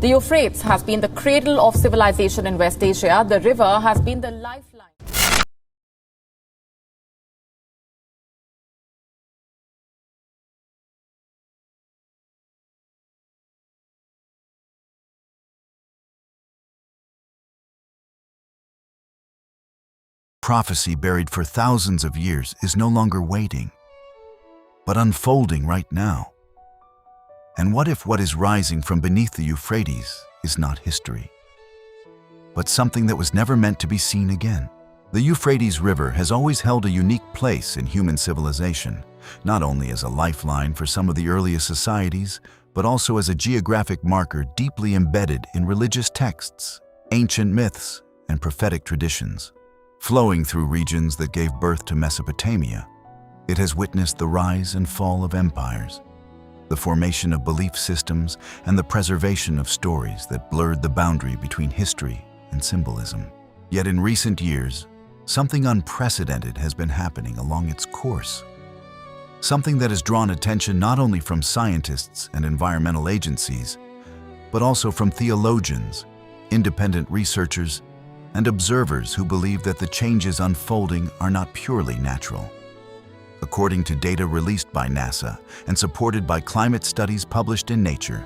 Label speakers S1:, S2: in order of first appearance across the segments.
S1: The Euphrates has been the cradle of civilization in West Asia. The river has been the lifeline.
S2: Prophecy buried for thousands of years is no longer waiting, but unfolding right now. And what if what is rising from beneath the Euphrates is not history, but something that was never meant to be seen again? The Euphrates River has always held a unique place in human civilization, not only as a lifeline for some of the earliest societies, but also as a geographic marker deeply embedded in religious texts, ancient myths, and prophetic traditions. Flowing through regions that gave birth to Mesopotamia, it has witnessed the rise and fall of empires, the formation of belief systems, and the preservation of stories that blurred the boundary between history and symbolism. Yet in recent years, something unprecedented has been happening along its course. Something that has drawn attention not only from scientists and environmental agencies, but also from theologians, independent researchers, and observers who believe that the changes unfolding are not purely natural. According to data released by NASA and supported by climate studies published in Nature,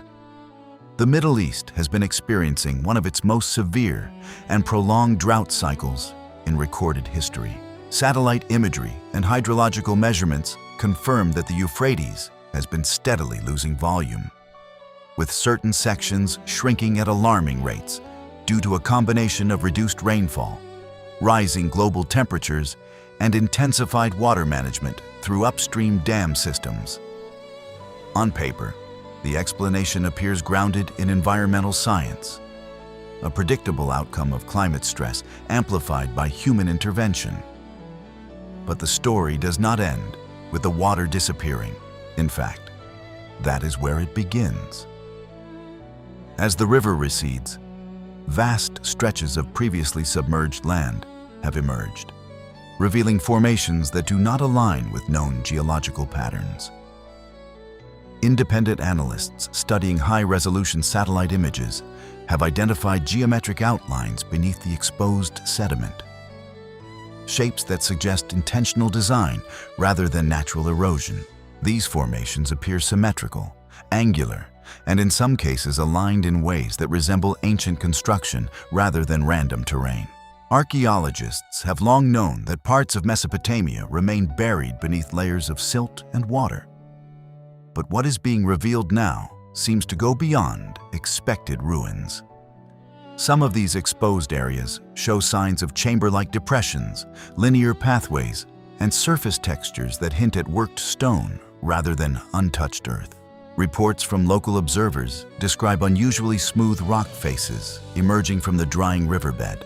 S2: the Middle East has been experiencing one of its most severe and prolonged drought cycles in recorded history. Satellite imagery and hydrological measurements confirm that the Euphrates has been steadily losing volume, with certain sections shrinking at alarming rates due to a combination of reduced rainfall, rising global temperatures, and intensified water management through upstream dam systems. On paper, the explanation appears grounded in environmental science, a predictable outcome of climate stress amplified by human intervention. But the story does not end with the water disappearing. In fact, that is where it begins. As the river recedes, vast stretches of previously submerged land have emerged, revealing formations that do not align with known geological patterns. Independent analysts studying high-resolution satellite images have identified geometric outlines beneath the exposed sediment, shapes that suggest intentional design rather than natural erosion. These formations appear symmetrical, angular, and in some cases aligned in ways that resemble ancient construction rather than random terrain. Archaeologists have long known that parts of Mesopotamia remain buried beneath layers of silt and water. But what is being revealed now seems to go beyond expected ruins. Some of these exposed areas show signs of chamber-like depressions, linear pathways, and surface textures that hint at worked stone rather than untouched earth. Reports from local observers describe unusually smooth rock faces emerging from the drying riverbed,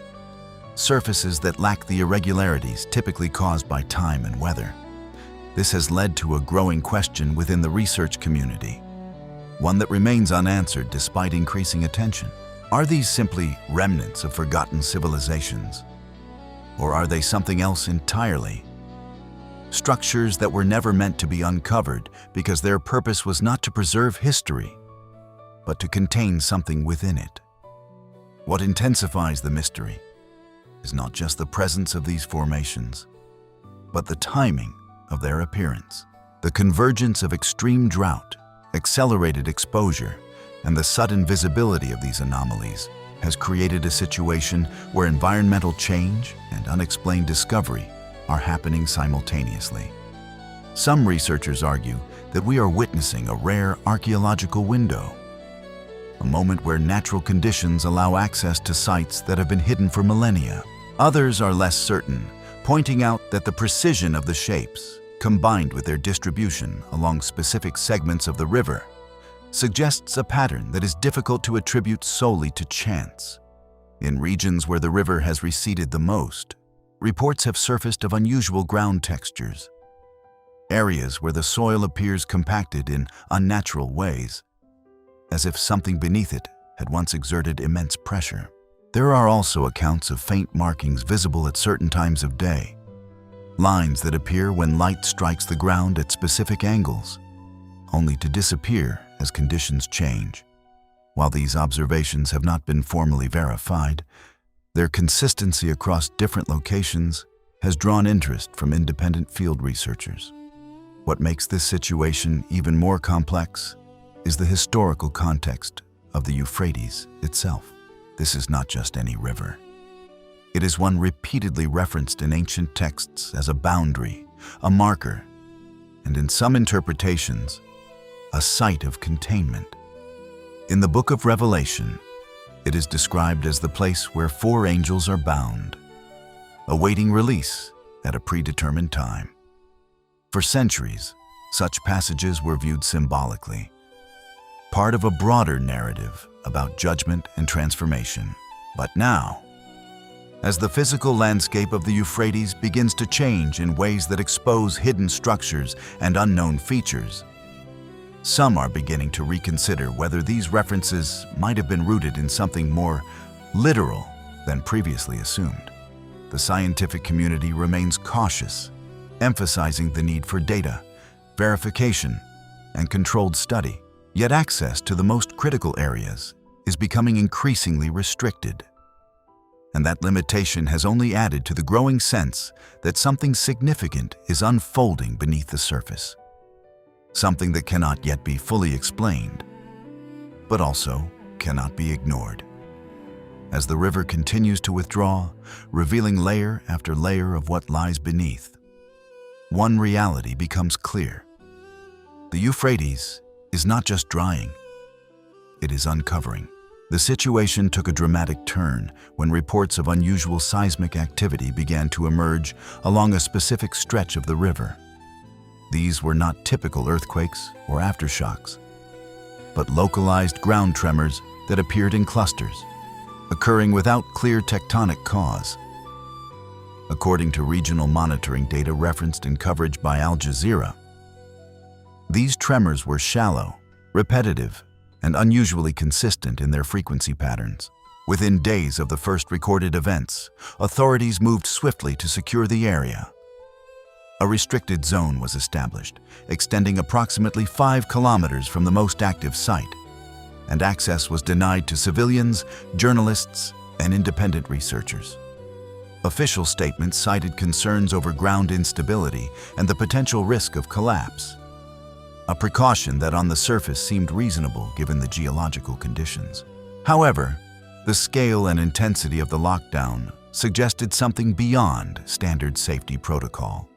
S2: surfaces that lack the irregularities typically caused by time and weather. This has led to a growing question within the research community, one that remains unanswered despite increasing attention. Are these simply remnants of forgotten civilizations? Or are they something else entirely? Structures that were never meant to be uncovered because their purpose was not to preserve history, but to contain something within it. What intensifies the mystery is not just the presence of these formations, but the timing of their appearance. The convergence of extreme drought, accelerated exposure, and the sudden visibility of these anomalies has created a situation where environmental change and unexplained discovery are happening simultaneously. Some researchers argue that we are witnessing a rare archaeological window, a moment where natural conditions allow access to sites that have been hidden for millennia. Others are less certain, pointing out that the precision of the shapes, combined with their distribution along specific segments of the river, suggests a pattern that is difficult to attribute solely to chance. In regions where the river has receded the most, reports have surfaced of unusual ground textures, areas where the soil appears compacted in unnatural ways, as if something beneath it had once exerted immense pressure. There are also accounts of faint markings visible at certain times of day, lines that appear when light strikes the ground at specific angles, only to disappear as conditions change. While these observations have not been formally verified, their consistency across different locations has drawn interest from independent field researchers. What makes this situation even more complex is the historical context of the Euphrates itself. This is not just any river. It is one repeatedly referenced in ancient texts as a boundary, a marker, and in some interpretations, a site of containment. In the book of Revelation, it is described as the place where 4 angels are bound, awaiting release at a predetermined time. For centuries, such passages were viewed symbolically, part of a broader narrative about judgment and transformation. But now, as the physical landscape of the Euphrates begins to change in ways that expose hidden structures and unknown features, some are beginning to reconsider whether these references might have been rooted in something more literal than previously assumed. The scientific community remains cautious, emphasizing the need for data, verification, and controlled study. Yet access to the most critical areas is becoming increasingly restricted. And that limitation has only added to the growing sense that something significant is unfolding beneath the surface. Something that cannot yet be fully explained, but also cannot be ignored. As the river continues to withdraw, revealing layer after layer of what lies beneath, one reality becomes clear. The Euphrates is not just drying, it is uncovering. The situation took a dramatic turn when reports of unusual seismic activity began to emerge along a specific stretch of the river. These were not typical earthquakes or aftershocks, but localized ground tremors that appeared in clusters, occurring without clear tectonic cause. According to regional monitoring data referenced in coverage by Al Jazeera, these tremors were shallow, repetitive, and unusually consistent in their frequency patterns. Within days of the first recorded events, authorities moved swiftly to secure the area. A restricted zone was established, extending approximately 5 kilometers from the most active site, and access was denied to civilians, journalists, and independent researchers. Official statements cited concerns over ground instability and the potential risk of collapse, a precaution that on the surface seemed reasonable given the geological conditions. However, the scale and intensity of the lockdown suggested something beyond standard safety protocol.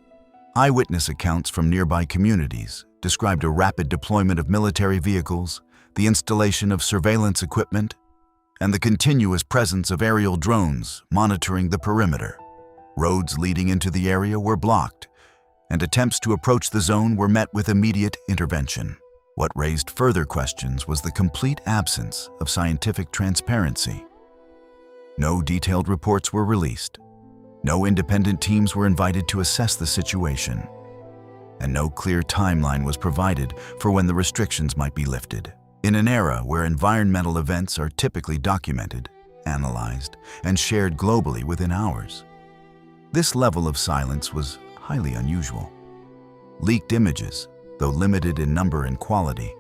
S2: Eyewitness accounts from nearby communities described a rapid deployment of military vehicles, the installation of surveillance equipment, and the continuous presence of aerial drones monitoring the perimeter. Roads leading into the area were blocked, and attempts to approach the zone were met with immediate intervention. What raised further questions was the complete absence of scientific transparency. No detailed reports were released, no independent teams were invited to assess the situation, and no clear timeline was provided for when the restrictions might be lifted. In an era where environmental events are typically documented, analyzed, and shared globally within hours, this level of silence was highly unusual. Leaked images, though limited in number and quality,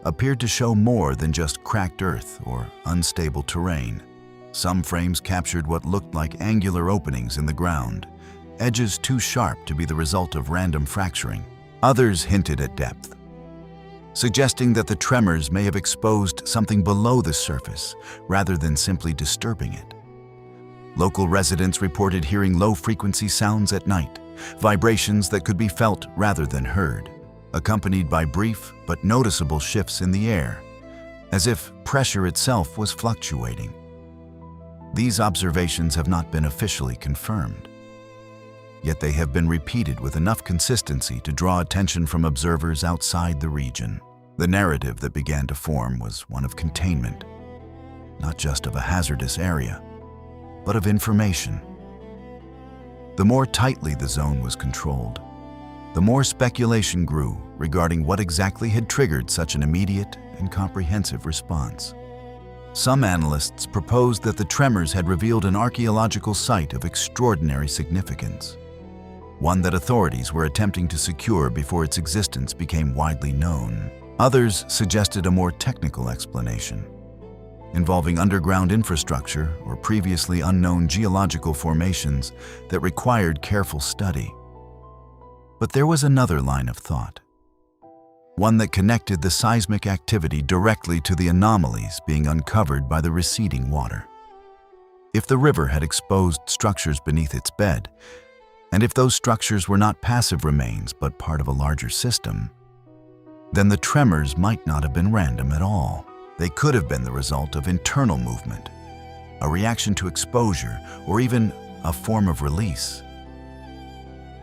S2: appeared to show more than just cracked earth or unstable terrain. Some frames captured what looked like angular openings in the ground, edges too sharp to be the result of random fracturing. Others hinted at depth, suggesting that the tremors may have exposed something below the surface rather than simply disturbing it. Local residents reported hearing low-frequency sounds at night, vibrations that could be felt rather than heard, accompanied by brief but noticeable shifts in the air, as if pressure itself was fluctuating. These observations have not been officially confirmed, yet they have been repeated with enough consistency to draw attention from observers outside the region. The narrative that began to form was one of containment, not just of a hazardous area, but of information. The more tightly the zone was controlled, the more speculation grew regarding what exactly had triggered such an immediate and comprehensive response. Some analysts proposed that the tremors had revealed an archaeological site of extraordinary significance, one that authorities were attempting to secure before its existence became widely known. Others suggested a more technical explanation, involving underground infrastructure or previously unknown geological formations that required careful study. But there was another line of thought, one that connected the seismic activity directly to the anomalies being uncovered by the receding water. If the river had exposed structures beneath its bed, and if those structures were not passive remains but part of a larger system, then the tremors might not have been random at all. They could have been the result of internal movement, a reaction to exposure, or even a form of release.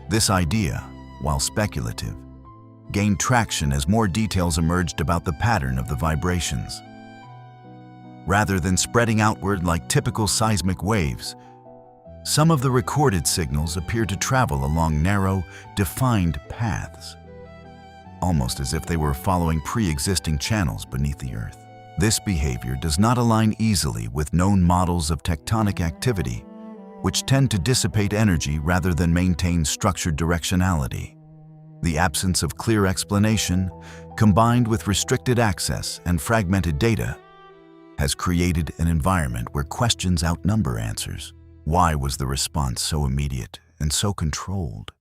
S2: This idea, while speculative, gained traction as more details emerged about the pattern of the vibrations. Rather than spreading outward like typical seismic waves, some of the recorded signals appeared to travel along narrow, defined paths, almost as if they were following pre-existing channels beneath the earth. This behavior does not align easily with known models of tectonic activity, which tend to dissipate energy rather than maintain structured directionality. The absence of clear explanation, combined with restricted access and fragmented data, has created an environment where questions outnumber answers. Why was the response so immediate and so controlled?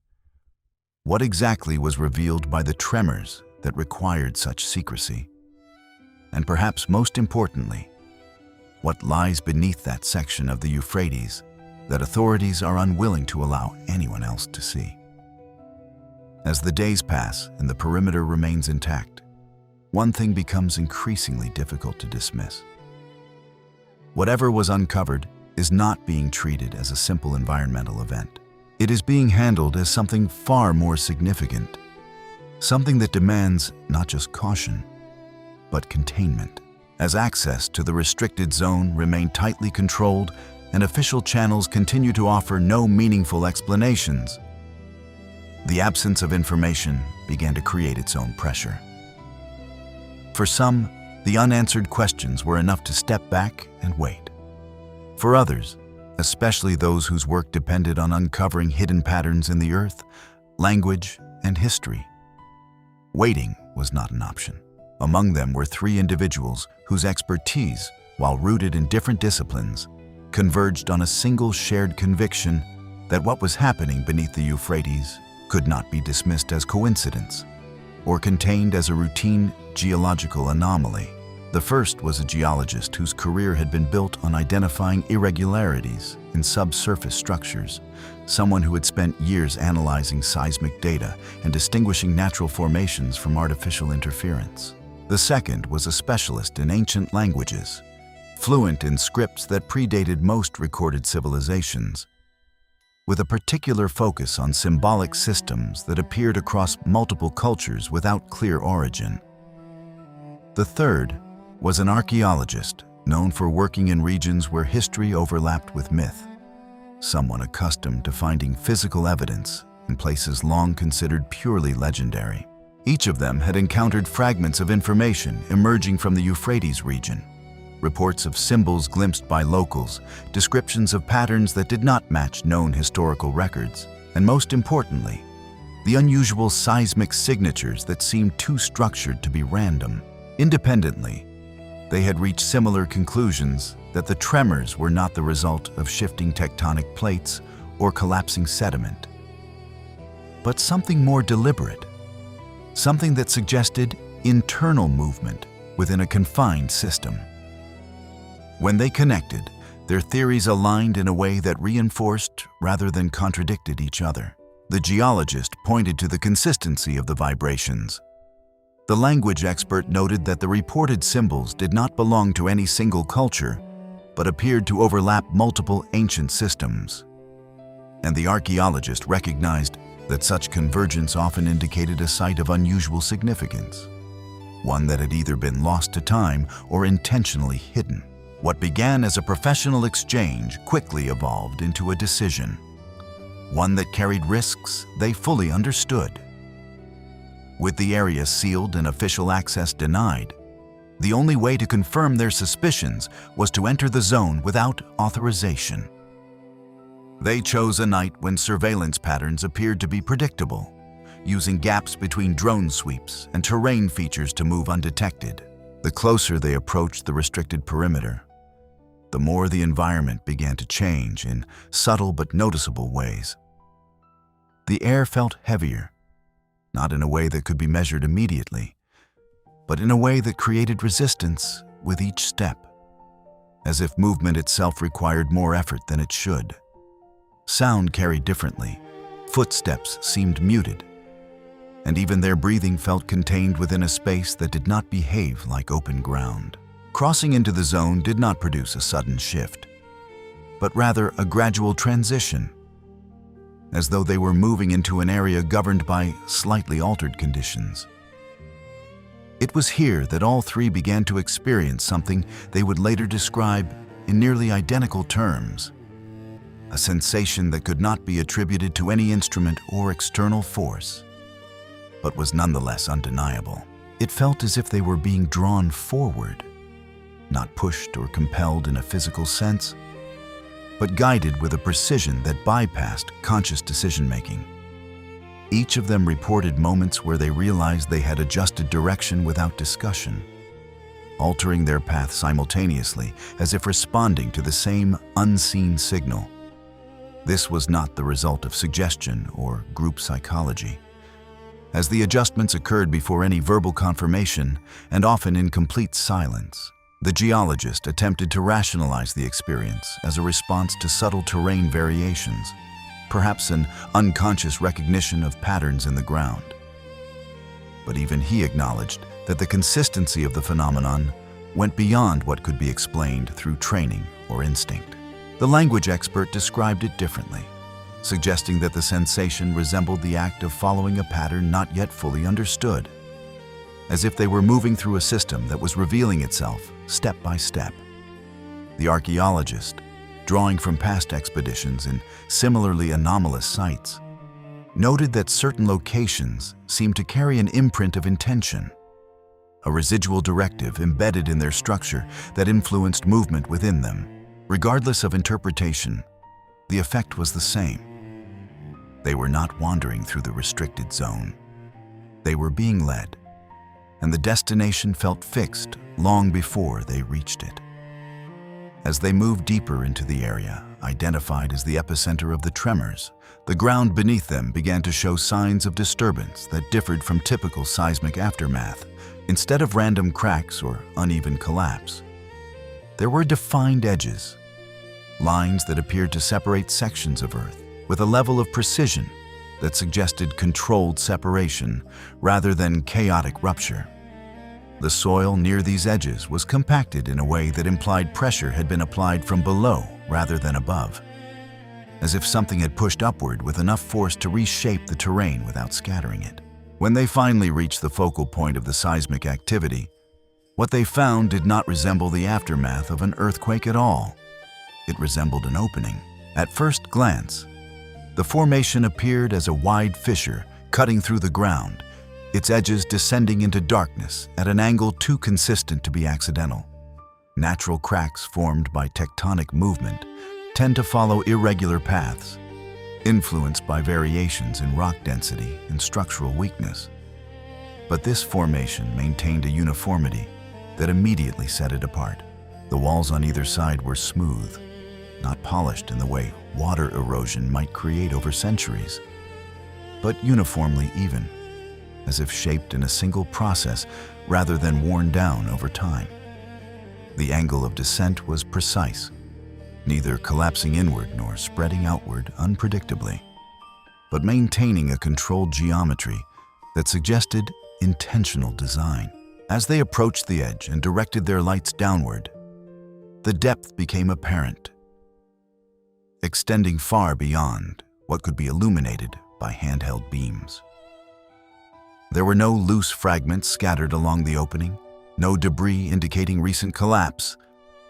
S2: What exactly was revealed by the tremors that required such secrecy? And perhaps most importantly, what lies beneath that section of the Euphrates that authorities are unwilling to allow anyone else to see? As the days pass and the perimeter remains intact, one thing becomes increasingly difficult to dismiss. Whatever was uncovered is not being treated as a simple environmental event. It is being handled as something far more significant, something that demands not just caution, but containment. As access to the restricted zone remained tightly controlled and official channels continue to offer no meaningful explanations, the absence of information began to create its own pressure. For some, the unanswered questions were enough to step back and wait. For others, especially those whose work depended on uncovering hidden patterns in the earth, language, and history, waiting was not an option. Among them were 3 individuals whose expertise, while rooted in different disciplines, converged on a single shared conviction that what was happening beneath the Euphrates could not be dismissed as coincidence or contained as a routine geological anomaly. The first was a geologist whose career had been built on identifying irregularities in subsurface structures, someone who had spent years analyzing seismic data and distinguishing natural formations from artificial interference. The second was a specialist in ancient languages, fluent in scripts that predated most recorded civilizations, with a particular focus on symbolic systems that appeared across multiple cultures without clear origin. The third was an archaeologist known for working in regions where history overlapped with myth, someone accustomed to finding physical evidence in places long considered purely legendary. Each of them had encountered fragments of information emerging from the Euphrates region, reports of symbols glimpsed by locals, descriptions of patterns that did not match known historical records, and most importantly, the unusual seismic signatures that seemed too structured to be random. Independently, they had reached similar conclusions that the tremors were not the result of shifting tectonic plates or collapsing sediment, but something more deliberate, something that suggested internal movement within a confined system. When they connected, their theories aligned in a way that reinforced rather than contradicted each other. The geologist pointed to the consistency of the vibrations. The language expert noted that the reported symbols did not belong to any single culture, but appeared to overlap multiple ancient systems. And the archaeologist recognized that such convergence often indicated a site of unusual significance, one that had either been lost to time or intentionally hidden. What began as a professional exchange quickly evolved into a decision, one that carried risks they fully understood. With the area sealed and official access denied, the only way to confirm their suspicions was to enter the zone without authorization. They chose a night when surveillance patterns appeared to be predictable, using gaps between drone sweeps and terrain features to move undetected. The closer they approached the restricted perimeter, the more the environment began to change in subtle but noticeable ways. The air felt heavier, not in a way that could be measured immediately, but in a way that created resistance with each step, as if movement itself required more effort than it should. Sound carried differently, footsteps seemed muted, and even their breathing felt contained within a space that did not behave like open ground. Crossing into the zone did not produce a sudden shift, but rather a gradual transition, as though they were moving into an area governed by slightly altered conditions. It was here that all three began to experience something they would later describe in nearly identical terms, a sensation that could not be attributed to any instrument or external force, but was nonetheless undeniable. It felt as if they were being drawn forward, not pushed or compelled in a physical sense, but guided with a precision that bypassed conscious decision-making. Each of them reported moments where they realized they had adjusted direction without discussion, altering their path simultaneously as if responding to the same unseen signal. This was not the result of suggestion or group psychology, as the adjustments occurred before any verbal confirmation and often in complete silence. The geologist attempted to rationalize the experience as a response to subtle terrain variations, perhaps an unconscious recognition of patterns in the ground. But even he acknowledged that the consistency of the phenomenon went beyond what could be explained through training or instinct. The language expert described it differently, suggesting that the sensation resembled the act of following a pattern not yet fully understood, as if they were moving through a system that was revealing itself step by step. The archaeologist, drawing from past expeditions in similarly anomalous sites, noted that certain locations seemed to carry an imprint of intention, a residual directive embedded in their structure that influenced movement within them. Regardless of interpretation, the effect was the same. They were not wandering through the restricted zone. They were being led, and the destination felt fixed long before they reached it. As they moved deeper into the area, identified as the epicenter of the tremors, the ground beneath them began to show signs of disturbance that differed from typical seismic aftermath. Instead of random cracks or uneven collapse, there were defined edges, lines that appeared to separate sections of Earth with a level of precision that suggested controlled separation rather than chaotic rupture. The soil near these edges was compacted in a way that implied pressure had been applied from below rather than above, as if something had pushed upward with enough force to reshape the terrain without scattering it. When they finally reached the focal point of the seismic activity, what they found did not resemble the aftermath of an earthquake at all. It resembled an opening. At first glance, the formation appeared as a wide fissure cutting through the ground, its edges descending into darkness at an angle too consistent to be accidental. Natural cracks formed by tectonic movement tend to follow irregular paths, influenced by variations in rock density and structural weakness. But this formation maintained a uniformity that immediately set it apart. The walls on either side were smooth, not polished in the way water erosion might create over centuries, but uniformly even, as if shaped in a single process rather than worn down over time. The angle of descent was precise, neither collapsing inward nor spreading outward unpredictably, but maintaining a controlled geometry that suggested intentional design. As they approached the edge and directed their lights downward, the depth became apparent, extending far beyond what could be illuminated by handheld beams. There were no loose fragments scattered along the opening, no debris indicating recent collapse,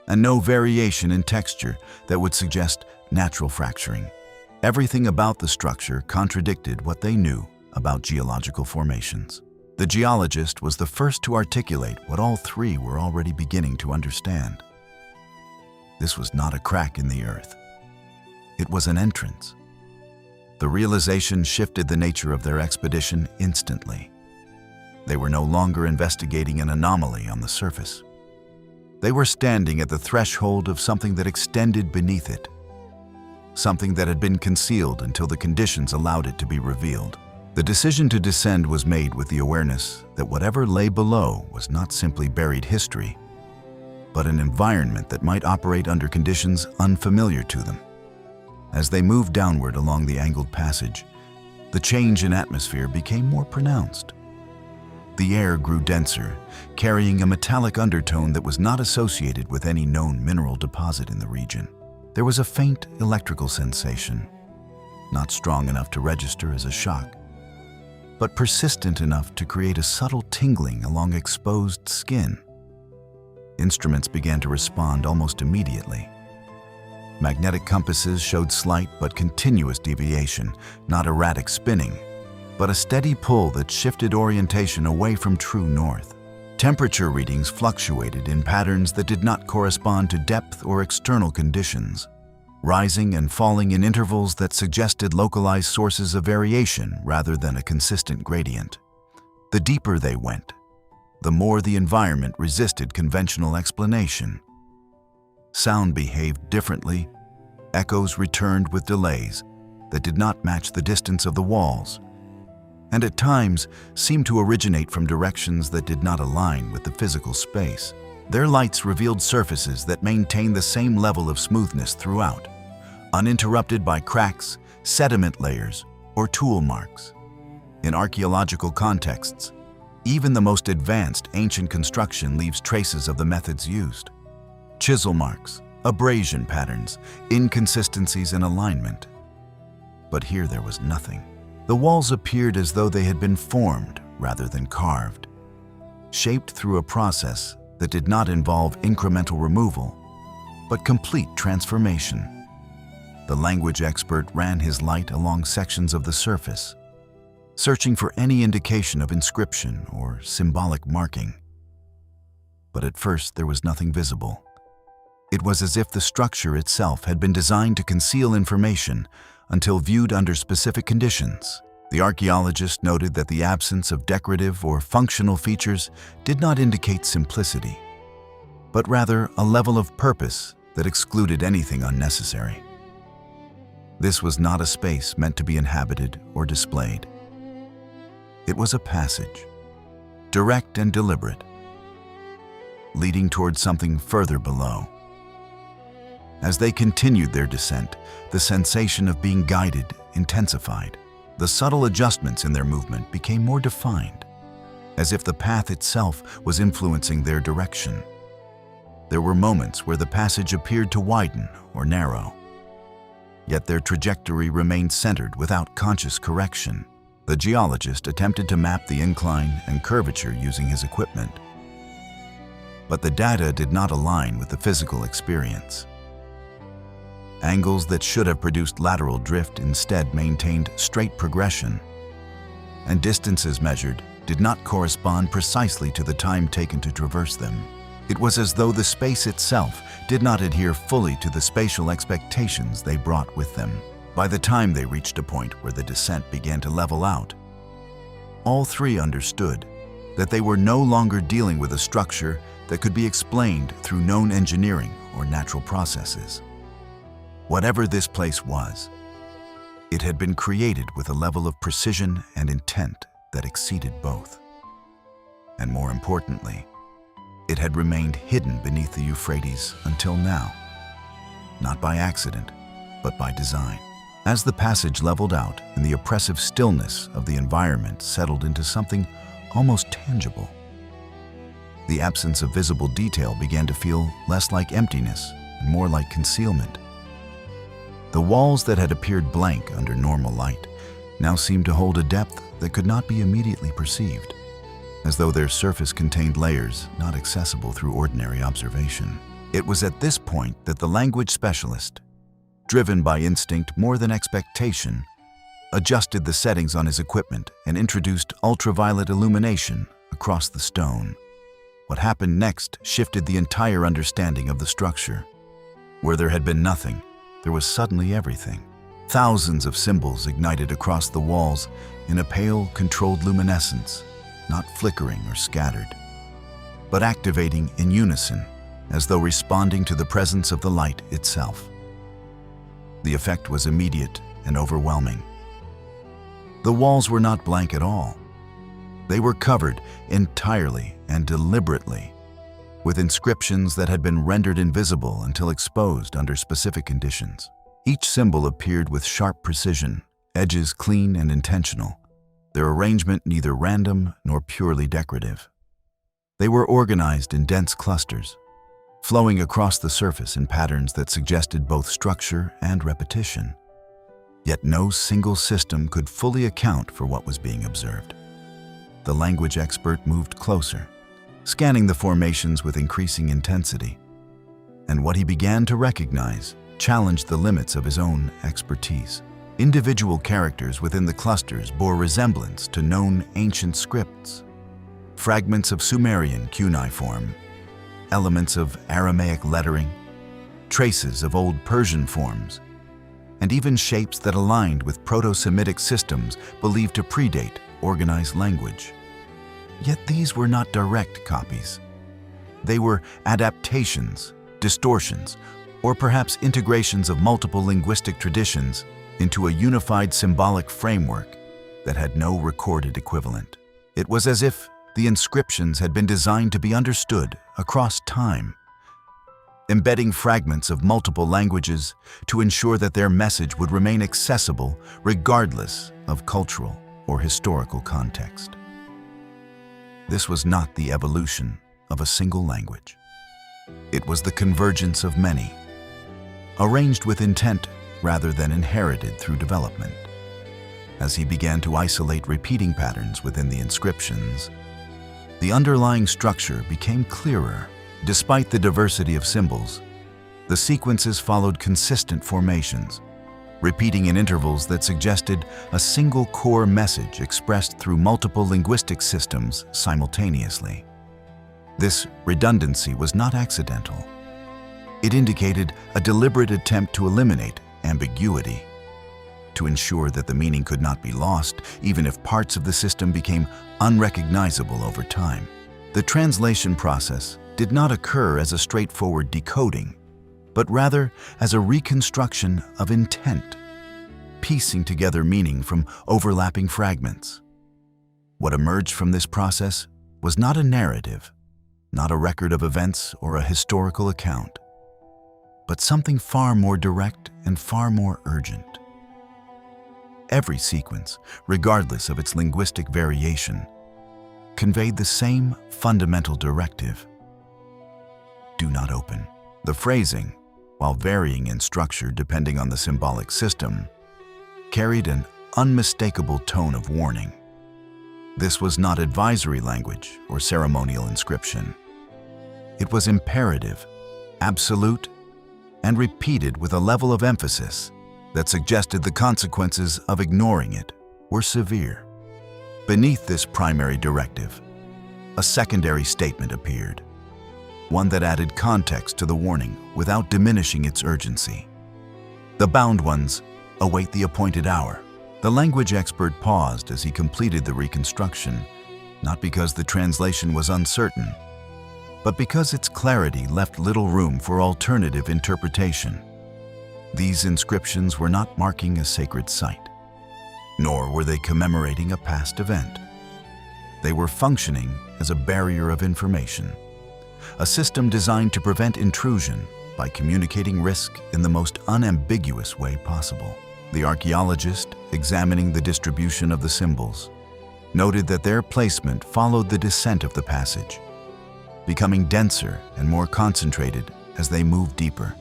S2: and no variation in texture that would suggest natural fracturing. Everything about the structure contradicted what they knew about geological formations. The geologist was the first to articulate what all three were already beginning to understand. This was not a crack in the earth. It was an entrance. The realization shifted the nature of their expedition instantly. They were no longer investigating an anomaly on the surface. They were standing at the threshold of something that extended beneath it, something that had been concealed until the conditions allowed it to be revealed. The decision to descend was made with the awareness that whatever lay below was not simply buried history, but an environment that might operate under conditions unfamiliar to them. As they moved downward along the angled passage, the change in atmosphere became more pronounced. The air grew denser, carrying a metallic undertone that was not associated with any known mineral deposit in the region. There was a faint electrical sensation, not strong enough to register as a shock, but persistent enough to create a subtle tingling along exposed skin. Instruments began to respond almost immediately. Magnetic compasses showed slight but continuous deviation, not erratic spinning, but a steady pull that shifted orientation away from true north. Temperature readings fluctuated in patterns that did not correspond to depth or external conditions, rising and falling in intervals that suggested localized sources of variation rather than a consistent gradient. The deeper they went, the more the environment resisted conventional explanation. Sound behaved differently. Echoes returned with delays that did not match the distance of the walls, and at times seemed to originate from directions that did not align with the physical space. Their lights revealed surfaces that maintained the same level of smoothness throughout, uninterrupted by cracks, sediment layers, or tool marks. In archaeological contexts, even the most advanced ancient construction leaves traces of the methods used. Chisel marks, abrasion patterns, inconsistencies in alignment. But here there was nothing. The walls appeared as though they had been formed rather than carved, shaped through a process that did not involve incremental removal, but complete transformation. The language expert ran his light along sections of the surface, searching for any indication of inscription or symbolic marking. But at first there was nothing visible. It was as if the structure itself had been designed to conceal information until viewed under specific conditions. The archaeologist noted that the absence of decorative or functional features did not indicate simplicity, but rather a level of purpose that excluded anything unnecessary. This was not a space meant to be inhabited or displayed. It was a passage, direct and deliberate, leading towards something further below. As they continued their descent, the sensation of being guided intensified. The subtle adjustments in their movement became more defined, as if the path itself was influencing their direction. There were moments where the passage appeared to widen or narrow, yet their trajectory remained centered without conscious correction. The geologist attempted to map the incline and curvature using his equipment, but the data did not align with the physical experience. Angles that should have produced lateral drift instead maintained straight progression, and distances measured did not correspond precisely to the time taken to traverse them. It was as though the space itself did not adhere fully to the spatial expectations they brought with them. By the time they reached a point where the descent began to level out, all three understood that they were no longer dealing with a structure that could be explained through known engineering or natural processes. Whatever this place was, it had been created with a level of precision and intent that exceeded both. And more importantly, it had remained hidden beneath the Euphrates until now, not by accident, but by design. As the passage leveled out and the oppressive stillness of the environment settled into something almost tangible, the absence of visible detail began to feel less like emptiness and more like concealment. The walls that had appeared blank under normal light now seemed to hold a depth that could not be immediately perceived, as though their surface contained layers not accessible through ordinary observation. It was at this point that the language specialist, driven by instinct more than expectation, adjusted the settings on his equipment and introduced ultraviolet illumination across the stone. What happened next shifted the entire understanding of the structure. Where there had been nothing, there was suddenly everything. Thousands of symbols ignited across the walls in a pale, controlled luminescence, not flickering or scattered, but activating in unison, as though responding to the presence of the light itself. The effect was immediate and overwhelming. The walls were not blank at all. They were covered entirely and deliberately with inscriptions that had been rendered invisible until exposed under specific conditions. Each symbol appeared with sharp precision, edges clean and intentional, their arrangement neither random nor purely decorative. They were organized in dense clusters, flowing across the surface in patterns that suggested both structure and repetition. Yet no single system could fully account for what was being observed. The language expert moved closer, scanning the formations with increasing intensity, and what he began to recognize challenged the limits of his own expertise. Individual characters within the clusters bore resemblance to known ancient scripts, fragments of Sumerian cuneiform, elements of Aramaic lettering, traces of old Persian forms, and even shapes that aligned with Proto-Semitic systems believed to predate organized language. Yet these were not direct copies. They were adaptations, distortions, or perhaps integrations of multiple linguistic traditions into a unified symbolic framework that had no recorded equivalent. It was as if the inscriptions had been designed to be understood across time, embedding fragments of multiple languages to ensure that their message would remain accessible regardless of cultural or historical context. This was not the evolution of a single language. It was the convergence of many, arranged with intent rather than inherited through development. As he began to isolate repeating patterns within the inscriptions, the underlying structure became clearer. Despite the diversity of symbols, the sequences followed consistent formations, repeating in intervals that suggested a single core message expressed through multiple linguistic systems simultaneously. This redundancy was not accidental. It indicated a deliberate attempt to eliminate ambiguity, to ensure that the meaning could not be lost even if parts of the system became unrecognizable over time. The translation process did not occur as a straightforward decoding, but rather as a reconstruction of intent, piecing together meaning from overlapping fragments. What emerged from this process was not a narrative, not a record of events or a historical account, but something far more direct and far more urgent. Every sequence, regardless of its linguistic variation, conveyed the same fundamental directive: do not open. The phrasing, while varying in structure depending on the symbolic system, carried an unmistakable tone of warning. This was not advisory language or ceremonial inscription. It was imperative, absolute, and repeated with a level of emphasis that suggested the consequences of ignoring it were severe. Beneath this primary directive, a secondary statement appeared, one that added context to the warning without diminishing its urgency. The bound ones await the appointed hour. The language expert paused as he completed the reconstruction, not because the translation was uncertain, but because its clarity left little room for alternative interpretation. These inscriptions were not marking a sacred site, nor were they commemorating a past event. They were functioning as a barrier of information, a system designed to prevent intrusion by communicating risk in the most unambiguous way possible. The archaeologist, examining the distribution of the symbols, noted that their placement followed the descent of the passage, becoming denser and more concentrated as they moved deeper.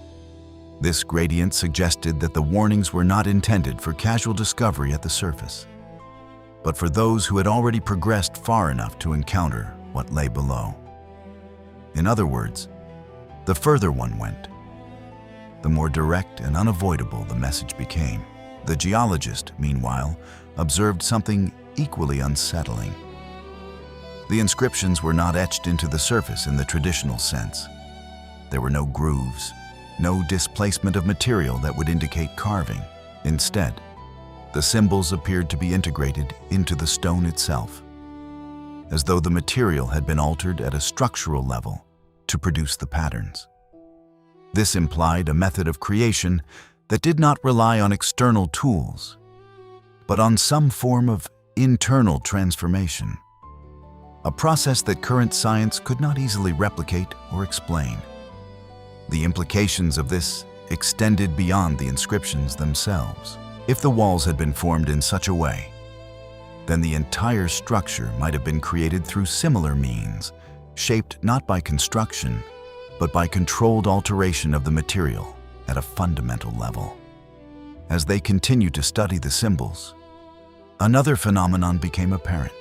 S2: This gradient suggested that the warnings were not intended for casual discovery at the surface, but for those who had already progressed far enough to encounter what lay below. In other words, the further one went, the more direct and unavoidable the message became. The geologist, meanwhile, observed something equally unsettling. The inscriptions were not etched into the surface in the traditional sense. There were no grooves, no displacement of material that would indicate carving. Instead, the symbols appeared to be integrated into the stone itself. as though the material had been altered at a structural level to produce the patterns. This implied a method of creation that did not rely on external tools, but on some form of internal transformation, a process that current science could not easily replicate or explain. The implications of this extended beyond the inscriptions themselves. If the walls had been formed in such a way, then the entire structure might have been created through similar means, shaped not by construction, but by controlled alteration of the material at a fundamental level. As they continued to study the symbols, another phenomenon became apparent.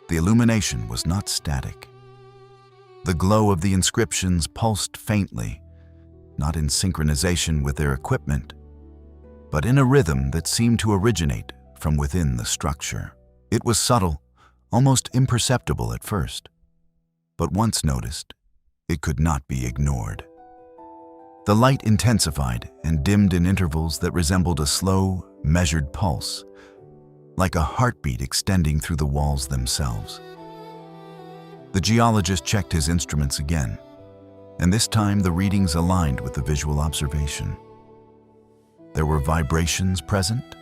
S2: The illumination was not static. The glow of the inscriptions pulsed faintly, not in synchronization with their equipment, but in a rhythm that seemed to originate from within the structure. It was subtle, almost imperceptible at first, but once noticed, it could not be ignored. The light intensified and dimmed in intervals that resembled a slow, measured pulse, like a heartbeat extending through the walls themselves. The geologist checked his instruments again, and this time the readings aligned with the visual observation. There were vibrations present,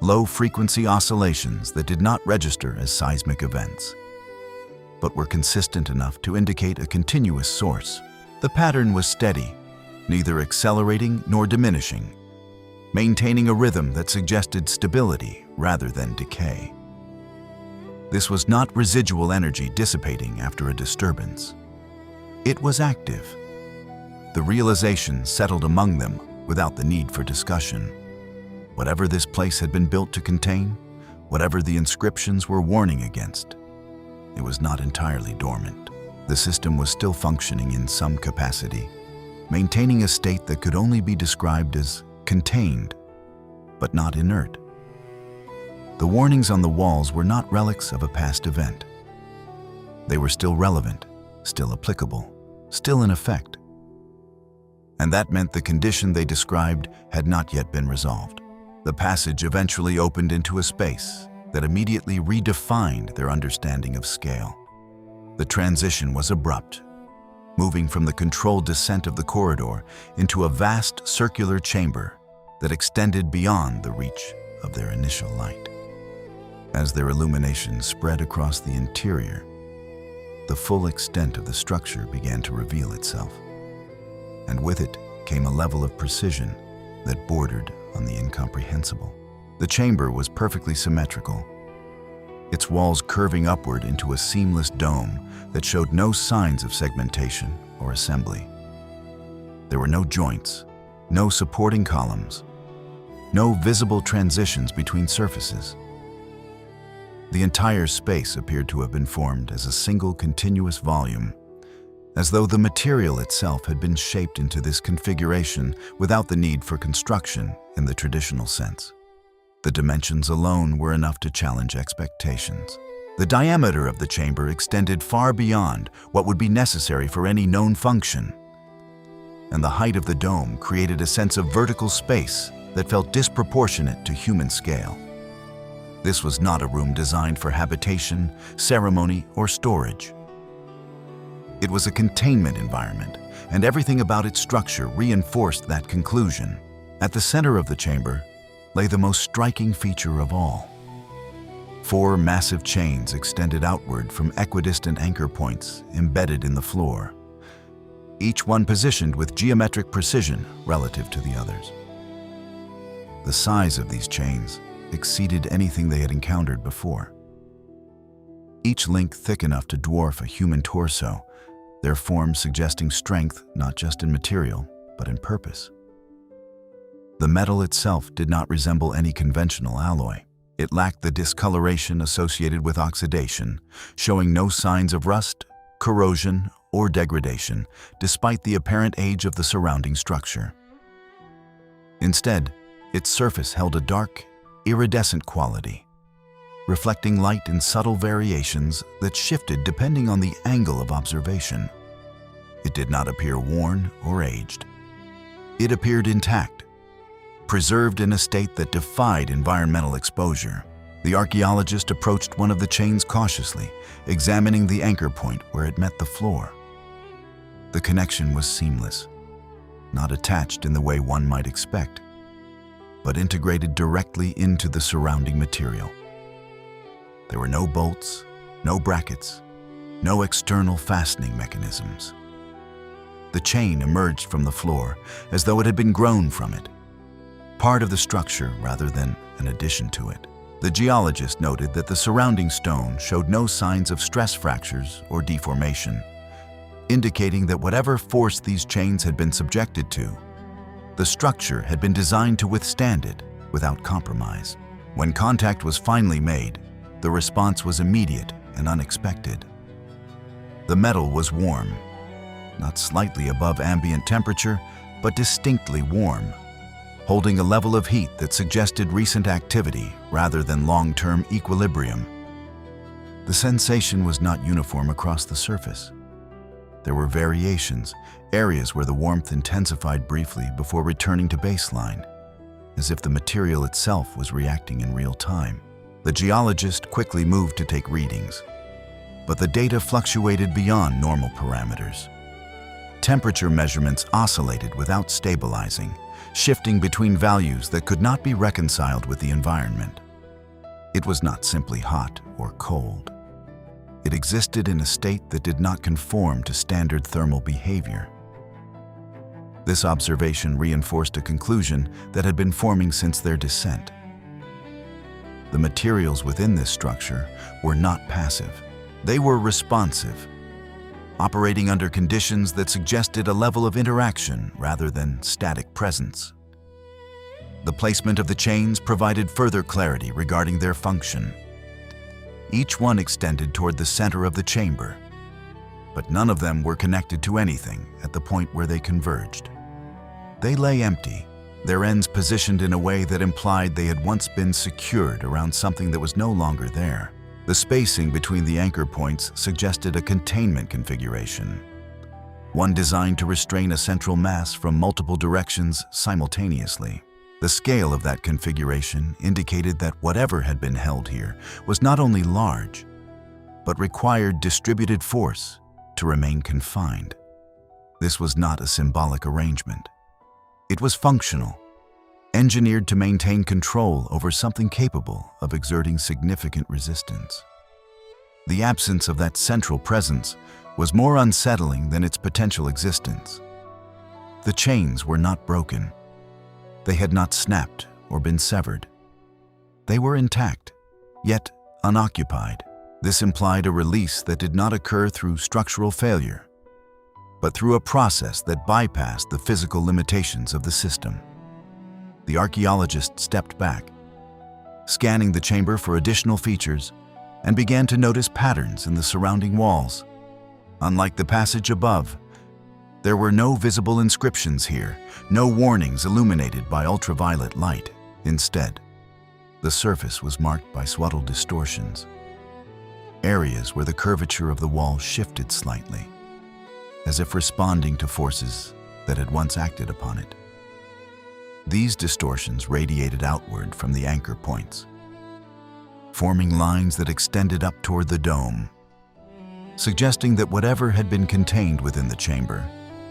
S2: low-frequency oscillations that did not register as seismic events, but were consistent enough to indicate a continuous source. The pattern was steady, neither accelerating nor diminishing, maintaining a rhythm that suggested stability rather than decay. This was not residual energy dissipating after a disturbance. It was active. The realization settled among them without the need for discussion. Whatever this place had been built to contain, whatever the inscriptions were warning against, it was not entirely dormant. The system was still functioning in some capacity, maintaining a state that could only be described as contained, but not inert. The warnings on the walls were not relics of a past event. They were still relevant, still applicable, still in effect. And that meant the condition they described had not yet been resolved. The passage eventually opened into a space that immediately redefined their understanding of scale. The transition was abrupt, moving from the controlled descent of the corridor into a vast circular chamber that extended beyond the reach of their initial light. As their illumination spread across the interior, the full extent of the structure began to reveal itself, and with it came a level of precision that bordered on the incomprehensible. The chamber was perfectly symmetrical, its walls curving upward into a seamless dome that showed no signs of segmentation or assembly. There were no joints, no supporting columns, no visible transitions between surfaces. The entire space appeared to have been formed as a single continuous volume, as though the material itself had been shaped into this configuration without the need for construction in the traditional sense. The dimensions alone were enough to challenge expectations. The diameter of the chamber extended far beyond what would be necessary for any known function, and the height of the dome created a sense of vertical space that felt disproportionate to human scale. This was not a room designed for habitation, ceremony, or storage. It was a containment environment, and everything about its structure reinforced that conclusion. At the center of the chamber lay the most striking feature of all. 4 massive chains extended outward from equidistant anchor points embedded in the floor, each one positioned with geometric precision relative to the others. The size of these chains exceeded anything they had encountered before. Each link thick enough to dwarf a human torso, their form suggesting strength not just in material, but in purpose. The metal itself did not resemble any conventional alloy. It lacked the discoloration associated with oxidation, showing no signs of rust, corrosion, or degradation, despite the apparent age of the surrounding structure. Instead, its surface held a dark, iridescent quality, reflecting light in subtle variations that shifted depending on the angle of observation. It did not appear worn or aged. It appeared intact, preserved in a state that defied environmental exposure. The archaeologist approached one of the chains cautiously, examining the anchor point where it met the floor. The connection was seamless, not attached in the way one might expect, but integrated directly into the surrounding material. There were no bolts, no brackets, no external fastening mechanisms. The chain emerged from the floor as though it had been grown from it, part of the structure rather than an addition to it. The geologist noted that the surrounding stone showed no signs of stress fractures or deformation, indicating that whatever force these chains had been subjected to, the structure had been designed to withstand it without compromise. When contact was finally made, the response was immediate and unexpected. The metal was warm, not slightly above ambient temperature, but distinctly warm, holding a level of heat that suggested recent activity rather than long-term equilibrium. The sensation was not uniform across the surface. There were variations, areas where the warmth intensified briefly before returning to baseline, as if the material itself was reacting in real time. The geologist quickly moved to take readings, but the data fluctuated beyond normal parameters. Temperature measurements oscillated without stabilizing, shifting between values that could not be reconciled with the environment. It was not simply hot or cold. It existed in a state that did not conform to standard thermal behavior. This observation reinforced a conclusion that had been forming since their descent. The materials within this structure were not passive. They were responsive, operating under conditions that suggested a level of interaction rather than static presence. The placement of the chains provided further clarity regarding their function. Each one extended toward the center of the chamber, but none of them were connected to anything at the point where they converged. They lay empty, their ends positioned in a way that implied they had once been secured around something that was no longer there. The spacing between the anchor points suggested a containment configuration, one designed to restrain a central mass from multiple directions simultaneously. The scale of that configuration indicated that whatever had been held here was not only large, but required distributed force to remain confined. This was not a symbolic arrangement. It was functional, engineered to maintain control over something capable of exerting significant resistance. The absence of that central presence was more unsettling than its potential existence. The chains were not broken. They had not snapped or been severed. They were intact, yet unoccupied. This implied a release that did not occur through structural failure, but through a process that bypassed the physical limitations of the system. The archaeologist stepped back, scanning the chamber for additional features, and began to notice patterns in the surrounding walls. Unlike the passage above, there were no visible inscriptions here, no warnings illuminated by ultraviolet light. Instead, the surface was marked by subtle distortions, areas where the curvature of the wall shifted slightly, as if responding to forces that had once acted upon it. These distortions radiated outward from the anchor points, forming lines that extended up toward the dome, suggesting that whatever had been contained within the chamber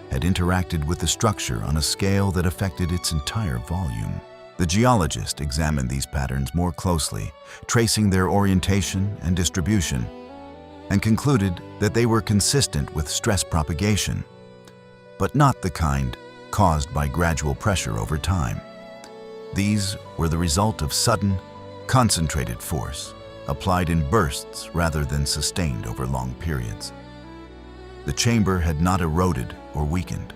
S2: had interacted with the structure on a scale that affected its entire volume. The geologist examined these patterns more closely, tracing their orientation and distribution, and concluded that they were consistent with stress propagation, but not the kind caused by gradual pressure over time. These were the result of sudden, concentrated force, applied in bursts rather than sustained over long periods. The chamber had not eroded or weakened.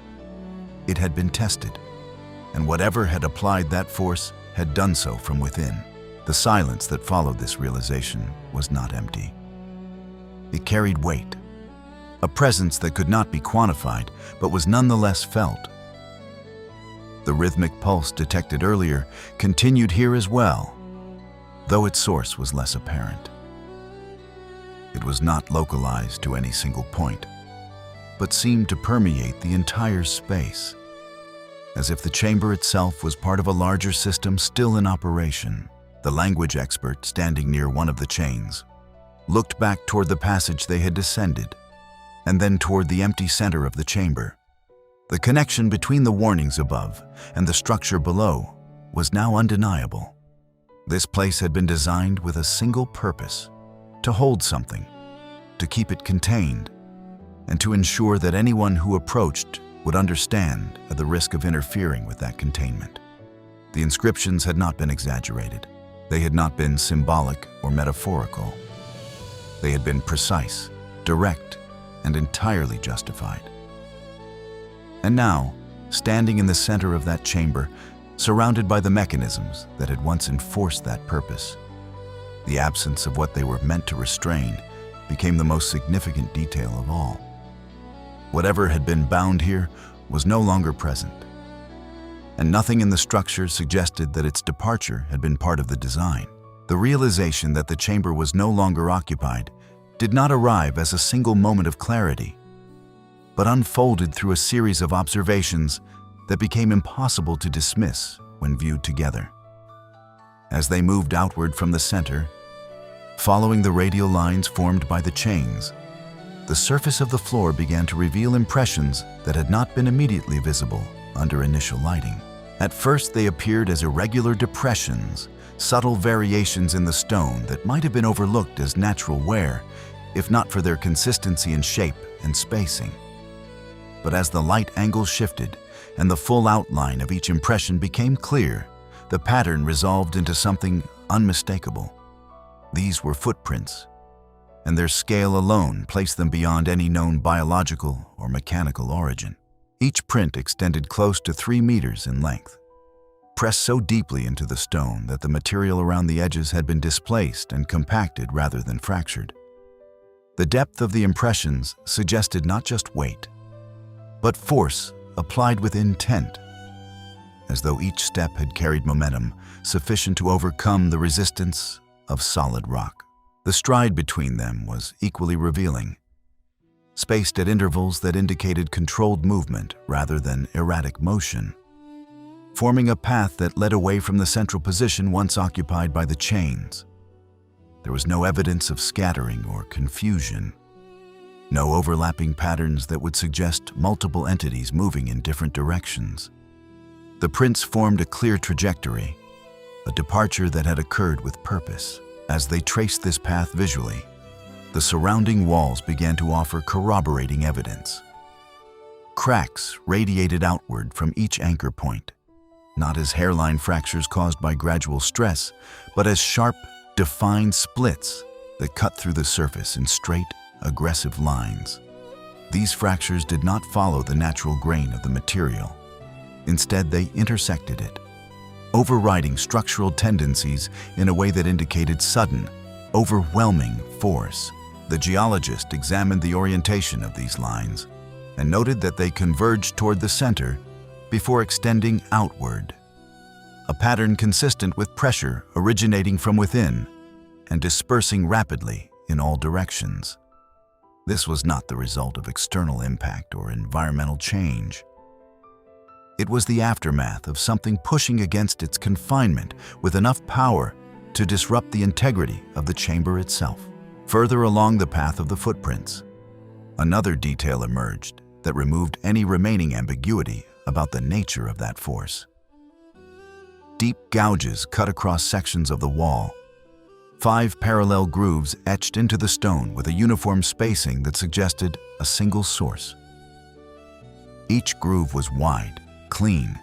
S2: It had been tested, and whatever had applied that force had done so from within. The silence that followed this realization was not empty. It carried weight, a presence that could not be quantified but was nonetheless felt. The rhythmic pulse detected earlier continued here as well, though its source was less apparent. It was not localized to any single point, but seemed to permeate the entire space, as if the chamber itself was part of a larger system still in operation. The language expert, standing near one of the chains, looked back toward the passage they had descended, and then toward the empty center of the chamber. The connection between the warnings above and the structure below was now undeniable. This place had been designed with a single purpose: to hold something, to keep it contained, and to ensure that anyone who approached would understand at the risk of interfering with that containment. The inscriptions had not been exaggerated. They had not been symbolic or metaphorical. They had been precise, direct, and entirely justified. And now, standing in the center of that chamber, surrounded by the mechanisms that had once enforced that purpose, the absence of what they were meant to restrain became the most significant detail of all. Whatever had been bound here was no longer present, and nothing in the structure suggested that its departure had been part of the design. The realization that the chamber was no longer occupied did not arrive as a single moment of clarity, but unfolded through a series of observations that became impossible to dismiss when viewed together. As they moved outward from the center, following the radial lines formed by the chains, the surface of the floor began to reveal impressions that had not been immediately visible under initial lighting. At first, they appeared as irregular depressions, subtle variations in the stone that might have been overlooked as natural wear, if not for their consistency in shape and spacing. But as the light angle shifted and the full outline of each impression became clear, the pattern resolved into something unmistakable. These were footprints, and their scale alone placed them beyond any known biological or mechanical origin. Each print extended close to 3 meters in length, pressed so deeply into the stone that the material around the edges had been displaced and compacted rather than fractured. The depth of the impressions suggested not just weight, but force applied with intent, as though each step had carried momentum sufficient to overcome the resistance of solid rock. The stride between them was equally revealing, spaced at intervals that indicated controlled movement rather than erratic motion, forming a path that led away from the central position once occupied by the chains. There was no evidence of scattering or confusion, no overlapping patterns that would suggest multiple entities moving in different directions. The prints formed a clear trajectory, a departure that had occurred with purpose. As they traced this path visually, the surrounding walls began to offer corroborating evidence. Cracks radiated outward from each anchor point, not as hairline fractures caused by gradual stress, but as sharp, defined splits that cut through the surface in straight, aggressive lines. These fractures did not follow the natural grain of the material. Instead, they intersected it, overriding structural tendencies in a way that indicated sudden, overwhelming force. The geologist examined the orientation of these lines and noted that they converged toward the center before extending outward, a pattern consistent with pressure originating from within and dispersing rapidly in all directions. This was not the result of external impact or environmental change. It was the aftermath of something pushing against its confinement with enough power to disrupt the integrity of the chamber itself. Further along the path of the footprints, another detail emerged that removed any remaining ambiguity about the nature of that force. Deep gouges cut across sections of the wall, 5 parallel grooves etched into the stone with a uniform spacing that suggested a single source. Each groove was wide, clean,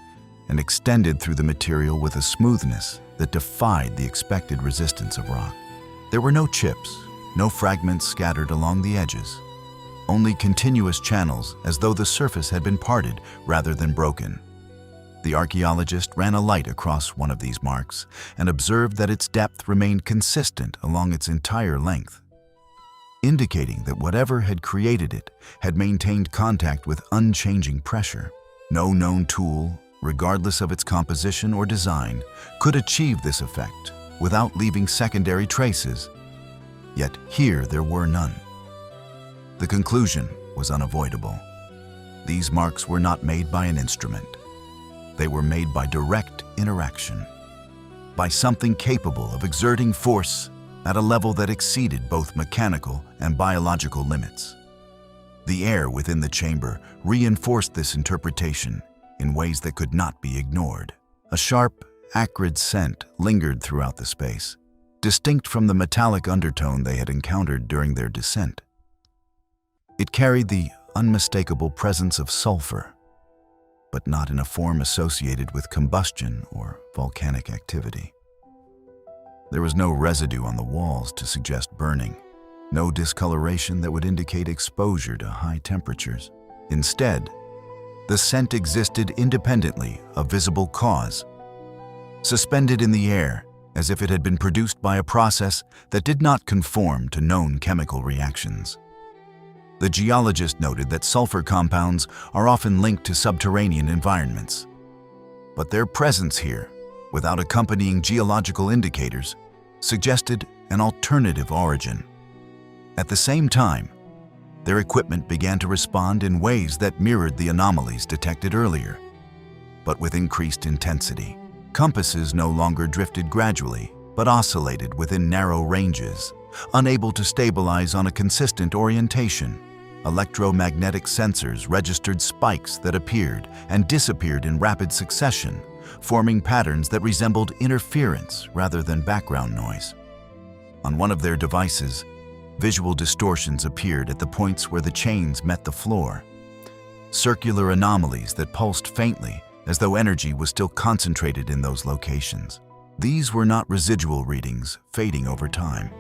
S2: and extended through the material with a smoothness that defied the expected resistance of rock. There were no chips, no fragments scattered along the edges, only continuous channels as though the surface had been parted rather than broken. The archaeologist ran a light across one of these marks and observed that its depth remained consistent along its entire length, indicating that whatever had created it had maintained contact with unchanging pressure. No known tool, regardless of its composition or design, could achieve this effect without leaving secondary traces. Yet here there were none. The conclusion was unavoidable. These marks were not made by an instrument. They were made by direct interaction. by something capable of exerting force at a level that exceeded both mechanical and biological limits. The air within the chamber reinforced this interpretation in ways that could not be ignored. A sharp, acrid scent lingered throughout the space, distinct from the metallic undertone they had encountered during their descent. It carried the unmistakable presence of sulfur, but not in a form associated with combustion or volcanic activity. There was no residue on the walls to suggest burning, no discoloration that would indicate exposure to high temperatures. Instead, the scent existed independently of visible cause, suspended in the air as if it had been produced by a process that did not conform to known chemical reactions. The geologist noted that sulfur compounds are often linked to subterranean environments, but their presence here, without accompanying geological indicators, suggested an alternative origin. At the same time, their equipment began to respond in ways that mirrored the anomalies detected earlier, but with increased intensity. Compasses no longer drifted gradually, but oscillated within narrow ranges, unable to stabilize on a consistent orientation. Electromagnetic sensors registered spikes that appeared and disappeared in rapid succession, forming patterns that resembled interference rather than background noise. On one of their devices, visual distortions appeared at the points where the chains met the floor, circular anomalies that pulsed faintly as though energy was still concentrated in those locations. These were not residual readings fading over time.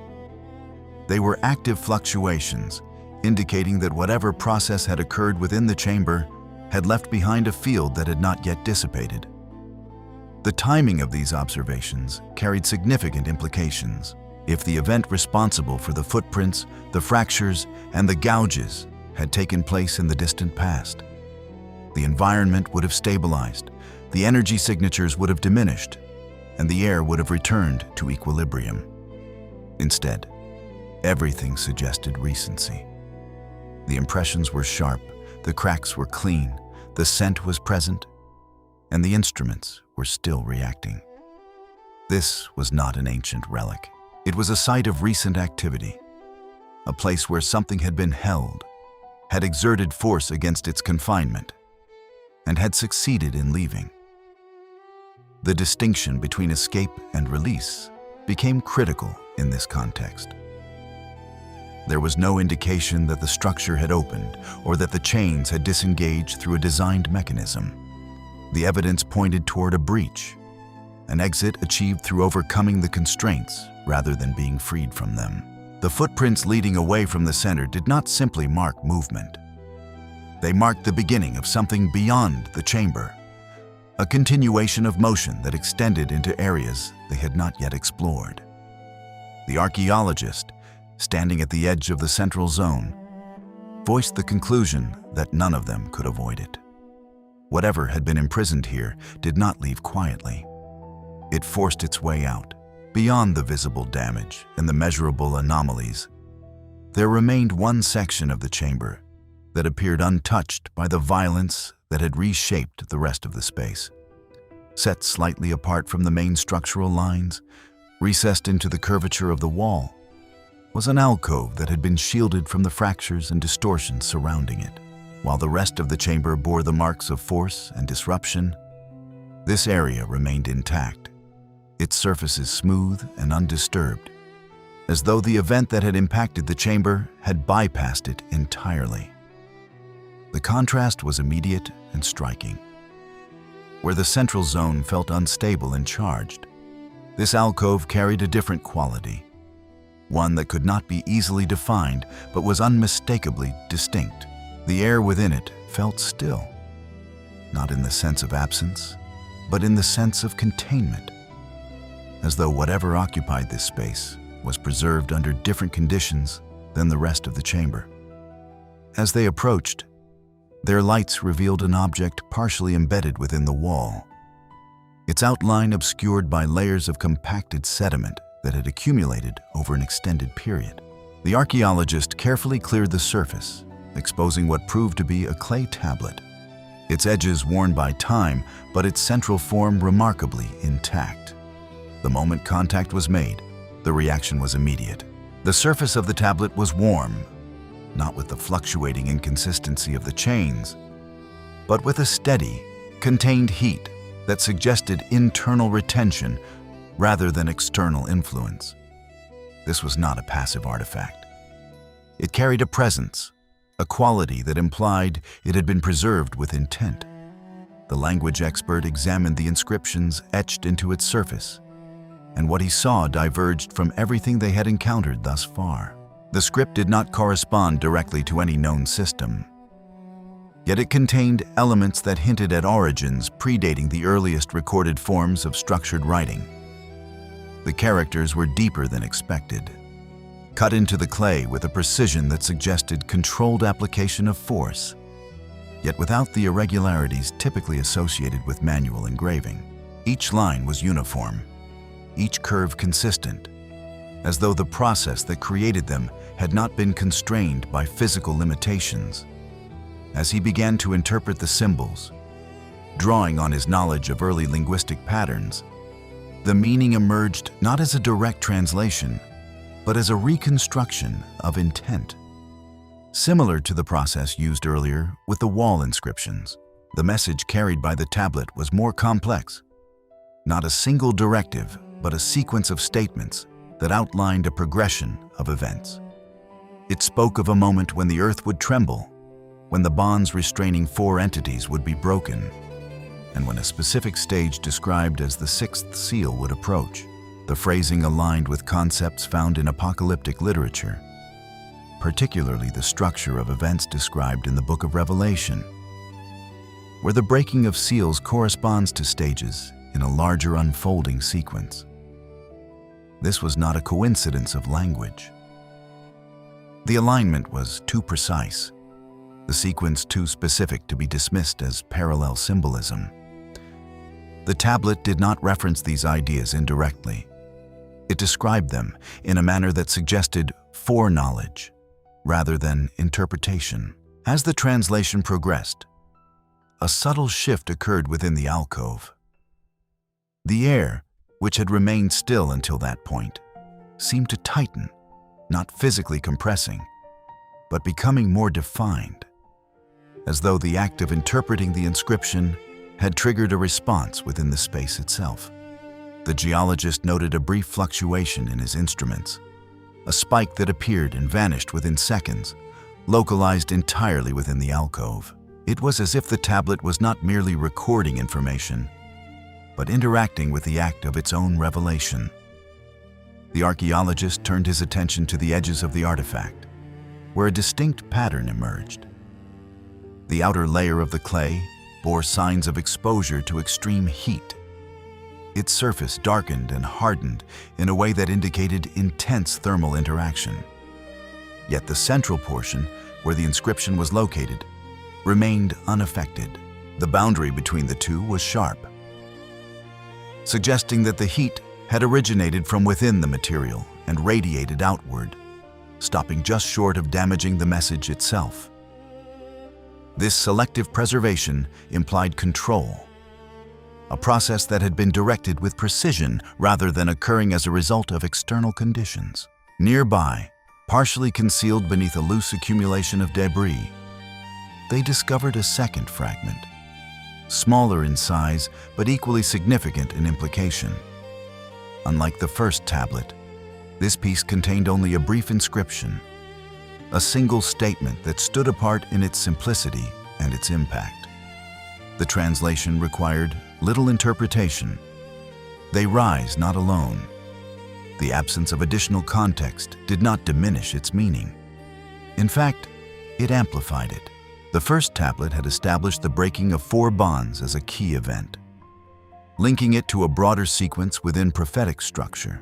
S2: They were active fluctuations, indicating that whatever process had occurred within the chamber had left behind a field that had not yet dissipated. The timing of these observations carried significant implications. If the event responsible for the footprints, the fractures, and the gouges had taken place in the distant past, the environment would have stabilized, the energy signatures would have diminished, and the air would have returned to equilibrium. Instead, everything suggested recency. The impressions were sharp, the cracks were clean, the scent was present, and the instruments were still reacting. This was not an ancient relic. It was a site of recent activity, a place where something had been held, had exerted force against its confinement, and had succeeded in leaving. The distinction between escape and release became critical in this context. There was no indication that the structure had opened or that the chains had disengaged through a designed mechanism. The evidence pointed toward a breach, an exit achieved through overcoming the constraints rather than being freed from them. The footprints leading away from the center did not simply mark movement. They marked the beginning of something beyond the chamber, a continuation of motion that extended into areas they had not yet explored. The archaeologist, standing at the edge of the central zone, voiced the conclusion that none of them could avoid it. Whatever had been imprisoned here did not leave quietly. It forced its way out. Beyond the visible damage and the measurable anomalies, there remained one section of the chamber that appeared untouched by the violence that had reshaped the rest of the space. Set slightly apart from the main structural lines, recessed into the curvature of the wall, was an alcove that had been shielded from the fractures and distortions surrounding it. While the rest of the chamber bore the marks of force and disruption, this area remained intact, its surfaces smooth and undisturbed, as though the event that had impacted the chamber had bypassed it entirely. The contrast was immediate and striking. Where the central zone felt unstable and charged, this alcove carried a different quality, one that could not be easily defined but was unmistakably distinct. The air within it felt still, not in the sense of absence, but in the sense of containment, as though whatever occupied this space was preserved under different conditions than the rest of the chamber. As they approached, their lights revealed an object partially embedded within the wall, its outline obscured by layers of compacted sediment that had accumulated over an extended period. The archaeologist carefully cleared the surface, exposing what proved to be a clay tablet, its edges worn by time, but its central form remarkably intact. The moment contact was made, the reaction was immediate. The surface of the tablet was warm, not with the fluctuating inconsistency of the chains, but with a steady, contained heat that suggested internal retention rather than external influence. This was not a passive artifact. It carried a presence, a quality that implied it had been preserved with intent. The language expert examined the inscriptions etched into its surface, and what he saw diverged from everything they had encountered thus far. The script did not correspond directly to any known system, yet it contained elements that hinted at origins predating the earliest recorded forms of structured writing. The characters were deeper than expected, cut into the clay with a precision that suggested controlled application of force, yet without the irregularities typically associated with manual engraving. Each line was uniform, each curve consistent, as though the process that created them had not been constrained by physical limitations. As he began to interpret the symbols, drawing on his knowledge of early linguistic patterns, the meaning emerged not as a direct translation, but as a reconstruction of intent. Similar to the process used earlier with the wall inscriptions, the message carried by the tablet was more complex. Not a single directive, but a sequence of statements that outlined a progression of events. It spoke of a moment when the earth would tremble, when the bonds restraining four entities would be broken, and when a specific stage described as the sixth seal would approach. The phrasing aligned with concepts found in apocalyptic literature, particularly the structure of events described in the book of Revelation, where the breaking of seals corresponds to stages in a larger unfolding sequence. This was not a coincidence of language. The alignment was too precise, the sequence too specific to be dismissed as parallel symbolism. The tablet did not reference these ideas indirectly. It described them in a manner that suggested foreknowledge rather than interpretation. As the translation progressed, a subtle shift occurred within the alcove. The air, which had remained still until that point, seemed to tighten, not physically compressing, but becoming more defined, as though the act of interpreting the inscription had triggered a response within the space itself. The geologist noted a brief fluctuation in his instruments, a spike that appeared and vanished within seconds, localized entirely within the alcove. It was as if the tablet was not merely recording information, but interacting with the act of its own revelation. The archaeologist turned his attention to the edges of the artifact, where a distinct pattern emerged. The outer layer of the clay bore signs of exposure to extreme heat. Its surface darkened and hardened in a way that indicated intense thermal interaction. Yet the central portion, where the inscription was located, remained unaffected. The boundary between the two was sharp, suggesting that the heat had originated from within the material and radiated outward, stopping just short of damaging the message itself. This selective preservation implied control, a process that had been directed with precision rather than occurring as a result of external conditions. Nearby, partially concealed beneath a loose accumulation of debris, they discovered a second fragment, smaller in size but equally significant in implication. Unlike the first tablet, this piece contained only a brief inscription, a single statement that stood apart in its simplicity and its impact. The translation required little interpretation. They rise not alone. The absence of additional context did not diminish its meaning. In fact, it amplified it. The first tablet had established the breaking of four bonds as a key event, linking it to a broader sequence within prophetic structure.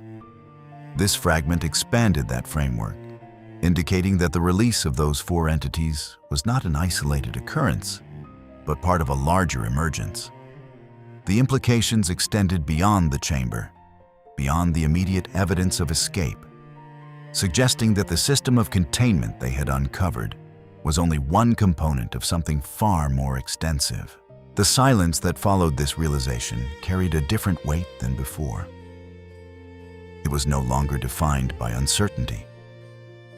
S2: This fragment expanded that framework, indicating that the release of those four entities was not an isolated occurrence, but part of a larger emergence. The implications extended beyond the chamber, beyond the immediate evidence of escape, suggesting that the system of containment they had uncovered was only one component of something far more extensive. The silence that followed this realization carried a different weight than before. It was no longer defined by uncertainty,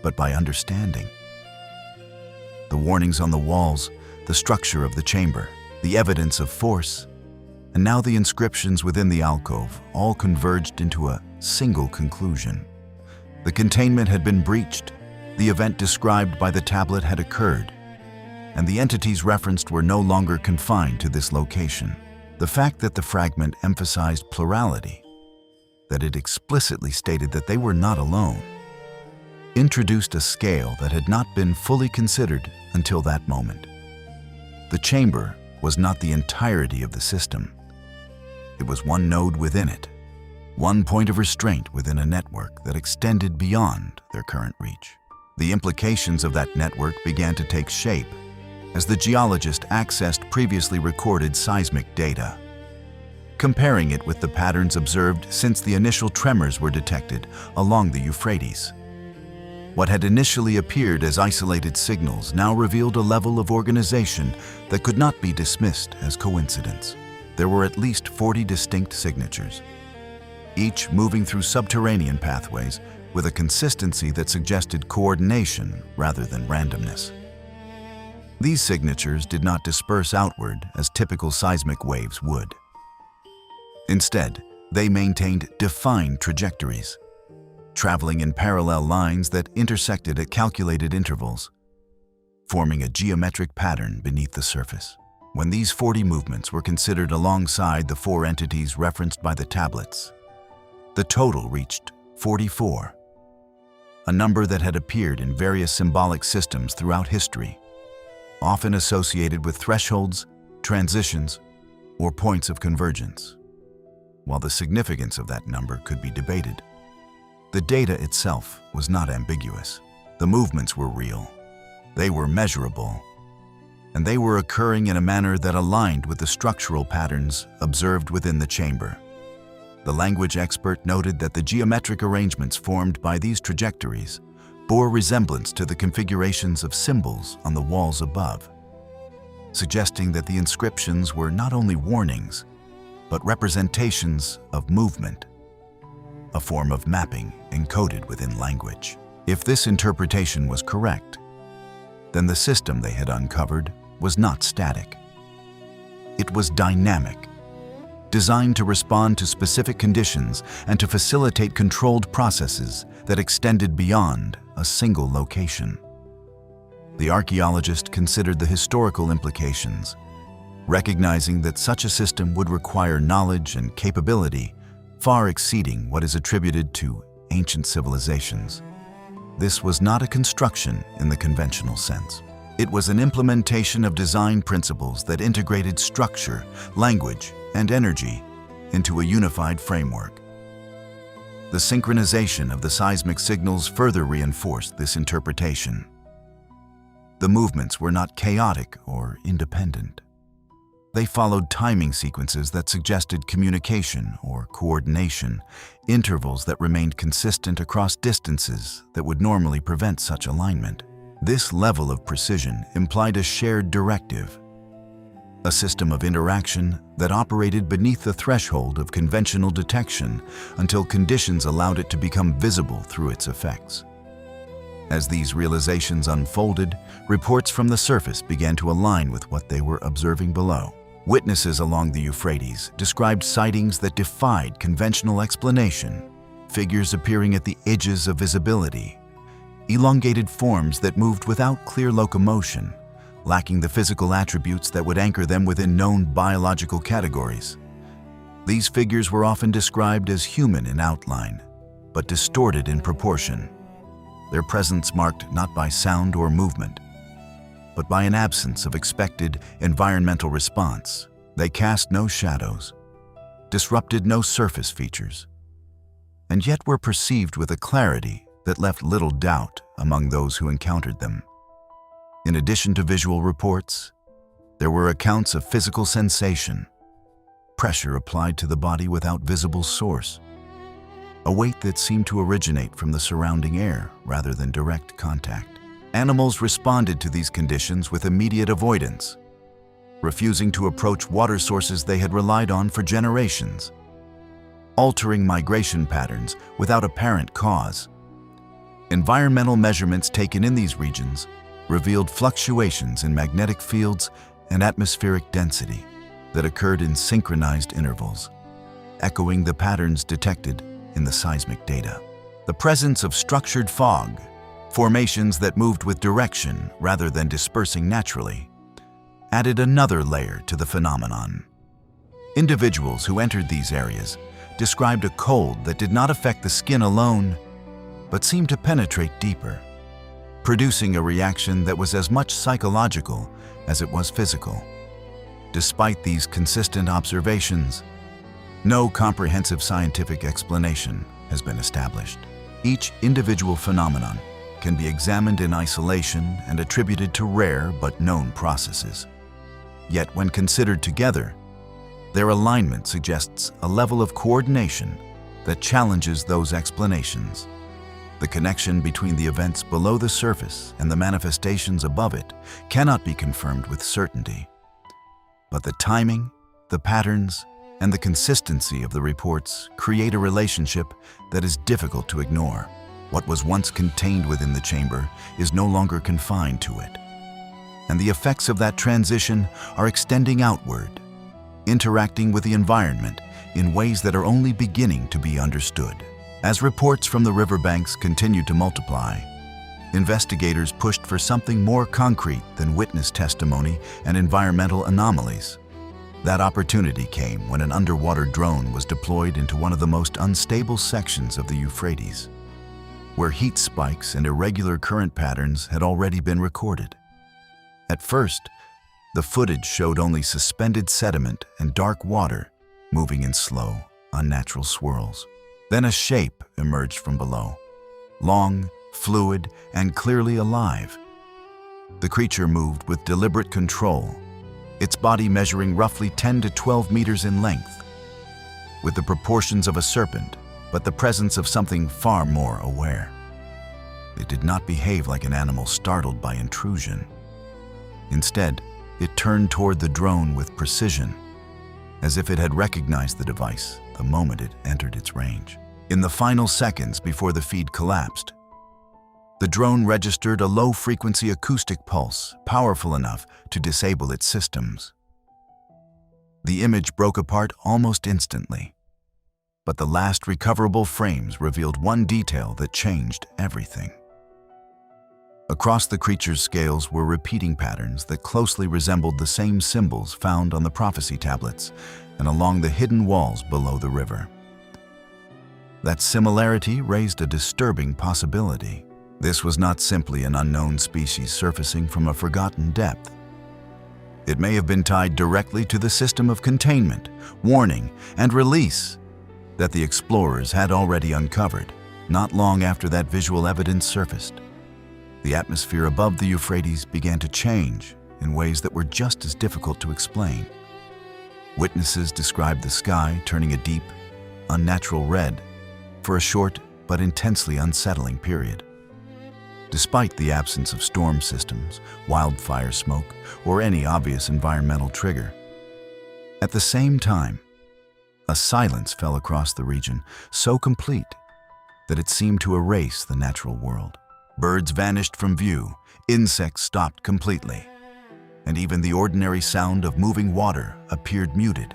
S2: but by understanding. The warnings on the walls, the structure of the chamber, the evidence of force, and now the inscriptions within the alcove all converged into a single conclusion. The containment had been breached, the event described by the tablet had occurred, and the entities referenced were no longer confined to this location. The fact that the fragment emphasized plurality, that it explicitly stated that they were not alone, introduced a scale that had not been fully considered until that moment. The chamber was not the entirety of the system. It was one node within it, one point of restraint within a network that extended beyond their current reach. The implications of that network began to take shape as the geologist accessed previously recorded seismic data, comparing it with the patterns observed since the initial tremors were detected along the Euphrates. What had initially appeared as isolated signals now revealed a level of organization that could not be dismissed as coincidence. There were at least 40 distinct signatures, each moving through subterranean pathways with a consistency that suggested coordination rather than randomness. These signatures did not disperse outward as typical seismic waves would. Instead, they maintained defined trajectories, traveling in parallel lines that intersected at calculated intervals, forming a geometric pattern beneath the surface. When these 40 movements were considered alongside the 4 entities referenced by the tablets, the total reached 44, a number that had appeared in various symbolic systems throughout history, often associated with thresholds, transitions, or points of convergence. While the significance of that number could be debated, the data itself was not ambiguous. The movements were real, they were measurable, and they were occurring in a manner that aligned with the structural patterns observed within the chamber. The language expert noted that the geometric arrangements formed by these trajectories bore resemblance to the configurations of symbols on the walls above, suggesting that the inscriptions were not only warnings, but representations of movement, a form of mapping encoded within language. If this interpretation was correct, then the system they had uncovered was not static. It was dynamic, designed to respond to specific conditions and to facilitate controlled processes that extended beyond a single location. The archaeologist considered the historical implications, recognizing that such a system would require knowledge and capability far exceeding what is attributed to ancient civilizations. This was not a construction in the conventional sense. It was an implementation of design principles that integrated structure, language, and energy into a unified framework. The synchronization of the seismic signals further reinforced this interpretation. The movements were not chaotic or independent. They followed timing sequences that suggested communication or coordination, intervals that remained consistent across distances that would normally prevent such alignment. This level of precision implied a shared directive, a system of interaction that operated beneath the threshold of conventional detection until conditions allowed it to become visible through its effects. As these realizations unfolded, reports from the surface began to align with what they were observing below. Witnesses along the Euphrates described sightings that defied conventional explanation, figures appearing at the edges of visibility, elongated forms that moved without clear locomotion, lacking the physical attributes that would anchor them within known biological categories. These figures were often described as human in outline, but distorted in proportion, their presence marked not by sound or movement, but by an absence of expected environmental response. They cast no shadows, disrupted no surface features, and yet were perceived with a clarity that left little doubt among those who encountered them. In addition to visual reports, there were accounts of physical sensation, pressure applied to the body without visible source, a weight that seemed to originate from the surrounding air rather than direct contact. Animals responded to these conditions with immediate avoidance, refusing to approach water sources they had relied on for generations. altering migration patterns without apparent cause. Environmental measurements taken in these regions revealed fluctuations in magnetic fields and atmospheric density that occurred in synchronized intervals, echoing the patterns detected in the seismic data. The presence of structured fog, formations that moved with direction rather than dispersing naturally, added another layer to the phenomenon. Individuals who entered these areas described a cold that did not affect the skin alone, but seemed to penetrate deeper, producing a reaction that was as much psychological as it was physical. Despite these consistent observations, no comprehensive scientific explanation has been established. Each individual phenomenon can be examined in isolation and attributed to rare but known processes. Yet when considered together, their alignment suggests a level of coordination that challenges those explanations. The connection between the events below the surface and the manifestations above it cannot be confirmed with certainty. But the timing, the patterns, and the consistency of the reports create a relationship that is difficult to ignore. What was once contained within the chamber is no longer confined to it. And the effects of that transition are extending outward, interacting with the environment in ways that are only beginning to be understood. As reports from the riverbanks continued to multiply, investigators pushed for something more concrete than witness testimony and environmental anomalies. That opportunity came when an underwater drone was deployed into one of the most unstable sections of the Euphrates, where heat spikes and irregular current patterns had already been recorded. At first, the footage showed only suspended sediment and dark water moving in slow, unnatural swirls. Then a shape emerged from below, long, fluid, and clearly alive. The creature moved with deliberate control, its body measuring roughly 10 to 12 meters in length, with the proportions of a serpent, but the presence of something far more aware. It did not behave like an animal startled by intrusion. Instead, it turned toward the drone with precision, as if it had recognized the device the moment it entered its range. In the final seconds before the feed collapsed, the drone registered a low-frequency acoustic pulse powerful enough to disable its systems. The image broke apart almost instantly, but the last recoverable frames revealed one detail that changed everything. Across the creature's scales were repeating patterns that closely resembled the same symbols found on the prophecy tablets and along the hidden walls below the river. That similarity raised a disturbing possibility. This was not simply an unknown species surfacing from a forgotten depth. It may have been tied directly to the system of containment, warning, and release that the explorers had already uncovered, not long after that visual evidence surfaced. The atmosphere above the Euphrates began to change in ways that were just as difficult to explain. Witnesses described the sky turning a deep, unnatural red for a short but intensely unsettling period. Despite the absence of storm systems, wildfire smoke, or any obvious environmental trigger. At the same time, a silence fell across the region, so complete that it seemed to erase the natural world. Birds vanished from view, insects stopped completely, and even the ordinary sound of moving water appeared muted.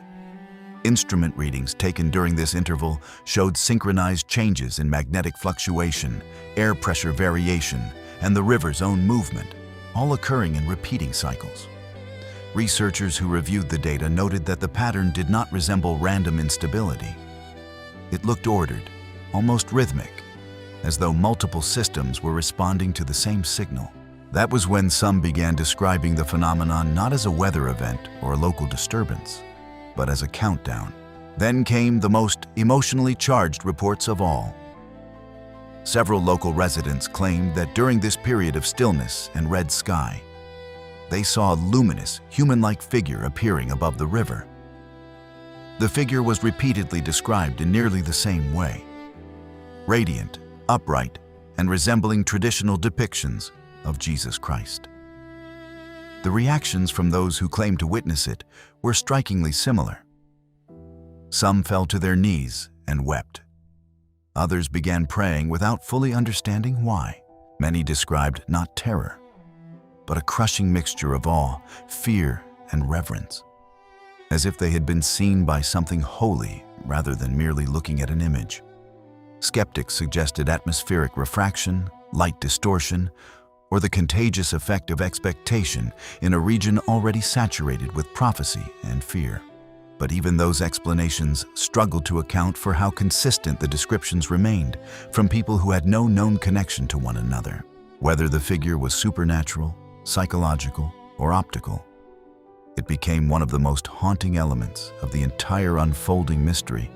S2: Instrument readings taken during this interval showed synchronized changes in magnetic fluctuation, air pressure variation, and the river's own movement, all occurring in repeating cycles. Researchers who reviewed the data noted that the pattern did not resemble random instability. It looked ordered, almost rhythmic, as though multiple systems were responding to the same signal. That was when some began describing the phenomenon not as a weather event or a local disturbance, but as a countdown. Then came the most emotionally charged reports of all. Several local residents claimed that during this period of stillness and red sky, they saw a luminous, human-like figure appearing above the river. The figure was repeatedly described in nearly the same way: radiant, upright, and resembling traditional depictions of Jesus Christ. The reactions from those who claimed to witness it were strikingly similar. Some fell to their knees and wept. Others began praying without fully understanding why. Many described not terror, but a crushing mixture of awe, fear, and reverence, as if they had been seen by something holy rather than merely looking at an image. Skeptics suggested atmospheric refraction, light distortion, or the contagious effect of expectation in a region already saturated with prophecy and fear. But even those explanations struggled to account for how consistent the descriptions remained from people who had no known connection to one another. Whether the figure was supernatural, psychological, or optical, it became one of the most haunting elements of the entire unfolding mystery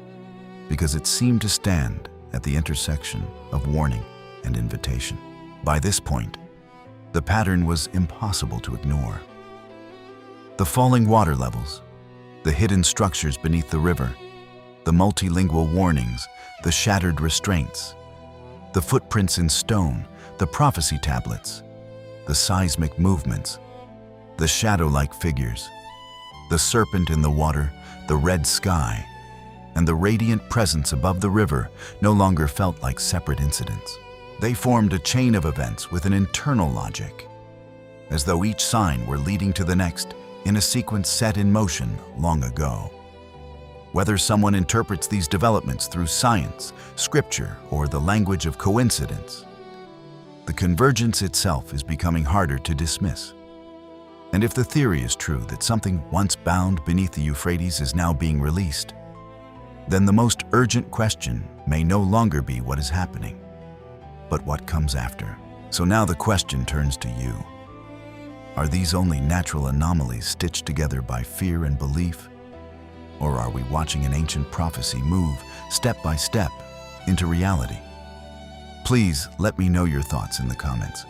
S2: because it seemed to stand at the intersection of warning and invitation. By this point, the pattern was impossible to ignore. The falling water levels, the hidden structures beneath the river, the multilingual warnings, the shattered restraints, the footprints in stone, the prophecy tablets, the seismic movements, the shadow-like figures, the serpent in the water, the red sky, and the radiant presence above the river no longer felt like separate incidents. They formed a chain of events with an internal logic, as though each sign were leading to the next in a sequence set in motion long ago. Whether someone interprets these developments through science, scripture, or the language of coincidence, the convergence itself is becoming harder to dismiss. And if the theory is true that something once bound beneath the Euphrates is now being released, then the most urgent question may no longer be what is happening, but what comes after. So now the question turns to you. Are these only natural anomalies stitched together by fear and belief? Or are we watching an ancient prophecy move, step by step, into reality? Please let me know your thoughts in the comments.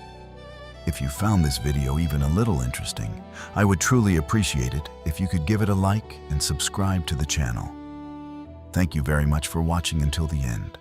S2: If you found this video even a little interesting, I would truly appreciate it if you could give it a like and subscribe to the channel. Thank you very much for watching until the end.